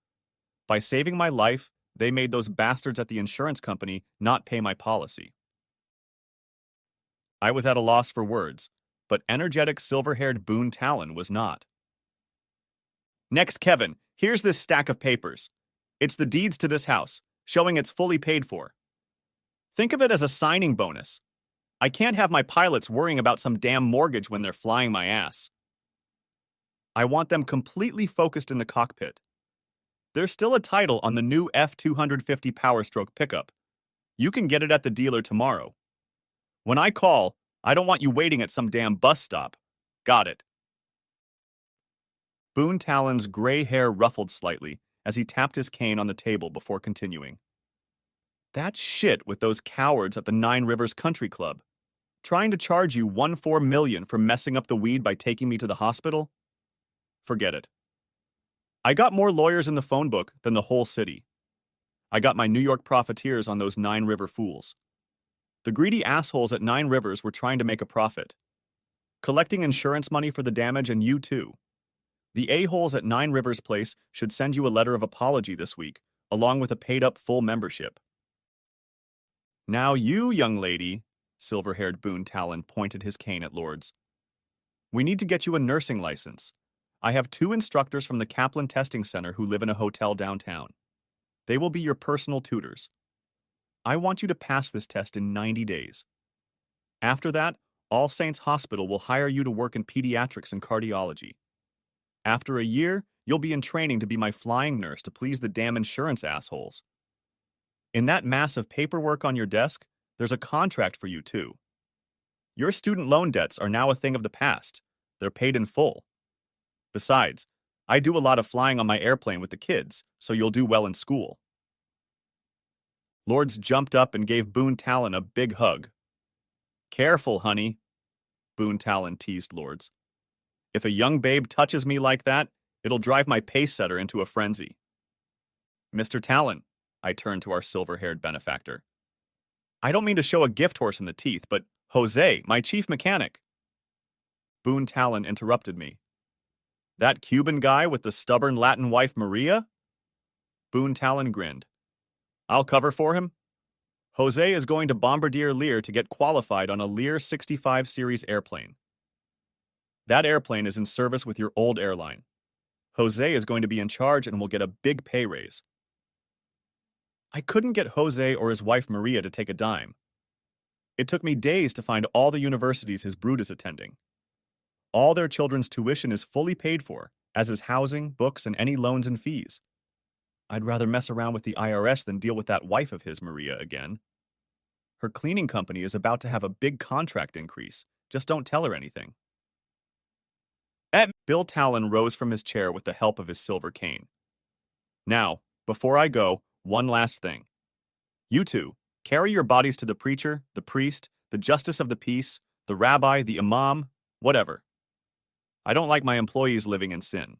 By saving my life, they made those bastards at the insurance company not pay my policy. I was at a loss for words, but energetic silver-haired Boone Talon was not. Next, Kevin, here's this stack of papers. It's the deeds to this house, showing it's fully paid for. Think of it as a signing bonus. I can't have my pilots worrying about some damn mortgage when they're flying my ass. I want them completely focused in the cockpit. There's still a title on the new F-250 Power Stroke pickup. You can get it at the dealer tomorrow. When I call, I don't want you waiting at some damn bus stop. Got it. Boone Talon's gray hair ruffled slightly as he tapped his cane on the table before continuing. That shit with those cowards at the Nine Rivers Country Club. Trying to charge you $14 million for messing up the weed by taking me to the hospital? Forget it. I got more lawyers in the phone book than the whole city. I got my New York profiteers on those Nine River fools. The greedy assholes at Nine Rivers were trying to make a profit. Collecting insurance money for the damage, and you too. The a-holes at Nine Rivers Place should send you a letter of apology this week, along with a paid-up full membership. Now you, young lady, silver-haired Boone Talon pointed his cane at Lords. We need to get you a nursing license. I have 2 instructors from the Kaplan Testing Center who live in a hotel downtown. They will be your personal tutors. I want you to pass this test in 90 days. After that, All Saints Hospital will hire you to work in pediatrics and cardiology. After a year, you'll be in training to be my flying nurse to please the damn insurance assholes. In that mass of paperwork on your desk, there's a contract for you too. Your student loan debts are now a thing of the past. They're paid in full. Besides, I do a lot of flying on my airplane with the kids, so you'll do well in school. Lords jumped up and gave Boone Talon a big hug. Careful, honey, Boone Talon teased Lords. If a young babe touches me like that, it'll drive my pace setter into a frenzy. Mr. Talon, I turned to our silver-haired benefactor. I don't mean to show a gift horse in the teeth, but Jose, my chief mechanic. Boone Talon interrupted me. That Cuban guy with the stubborn Latin wife Maria? Boone Talon grinned. I'll cover for him. Jose is going to bombardier Lear to get qualified on a Lear 65 series airplane. That airplane is in service with your old airline. Jose is going to be in charge and will get a big pay raise. I couldn't get Jose or his wife Maria to take a dime. It took me days to find all the universities his brood is attending. All their children's tuition is fully paid for, as is housing, books, and any loans and fees. I'd rather mess around with the IRS than deal with that wife of his, Maria, again. Her cleaning company is about to have a big contract increase. Just don't tell her anything. Bill Talon rose from his chair with the help of his silver cane. Now, before I go, one last thing. You two, carry your bodies to the preacher, the priest, the justice of the peace, the rabbi, the imam, whatever. I don't like my employees living in sin.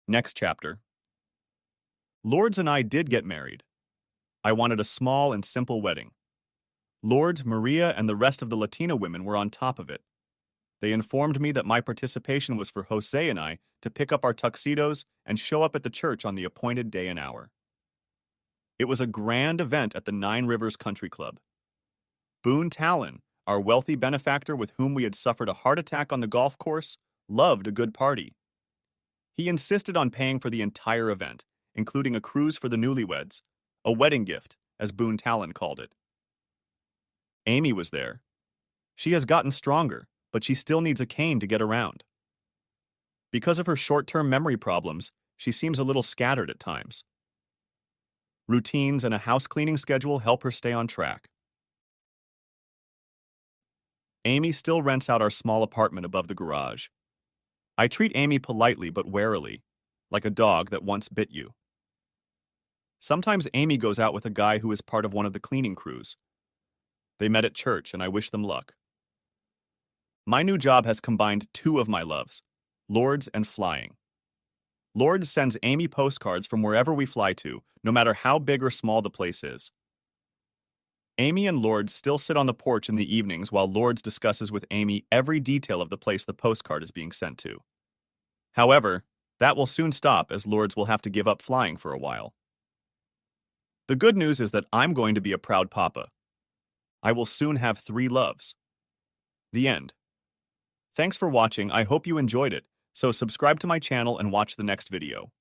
Next chapter. Lords and I did get married. I wanted a small and simple wedding. Lords, Maria, and the rest of the Latina women were on top of it. They informed me that my participation was for Jose and I to pick up our tuxedos and show up at the church on the appointed day and hour. It was a grand event at the Nine Rivers Country Club. Boone Talon, our wealthy benefactor with whom we had suffered a heart attack on the golf course, loved a good party. He insisted on paying for the entire event, including a cruise for the newlyweds, a wedding gift, as Boone Talon called it. Amy was there. She has gotten stronger, but she still needs a cane to get around. Because of her short-term memory problems, she seems a little scattered at times. Routines and a house cleaning schedule help her stay on track. Amy still rents out our small apartment above the garage. I treat Amy politely but warily, like a dog that once bit you. Sometimes Amy goes out with a guy who is part of one of the cleaning crews. They met at church, and I wish them luck. My new job has combined two of my loves, Lourdes and flying. Lourdes sends Amy postcards from wherever we fly to, no matter how big or small the place is. Amy and Lourdes still sit on the porch in the evenings while Lourdes discusses with Amy every detail of the place the postcard is being sent to. However, that will soon stop as Lourdes will have to give up flying for a while. The good news is that I'm going to be a proud papa. I will soon have 3 loves. The end. Thanks for watching. I hope you enjoyed it, so subscribe to my channel and watch the next video.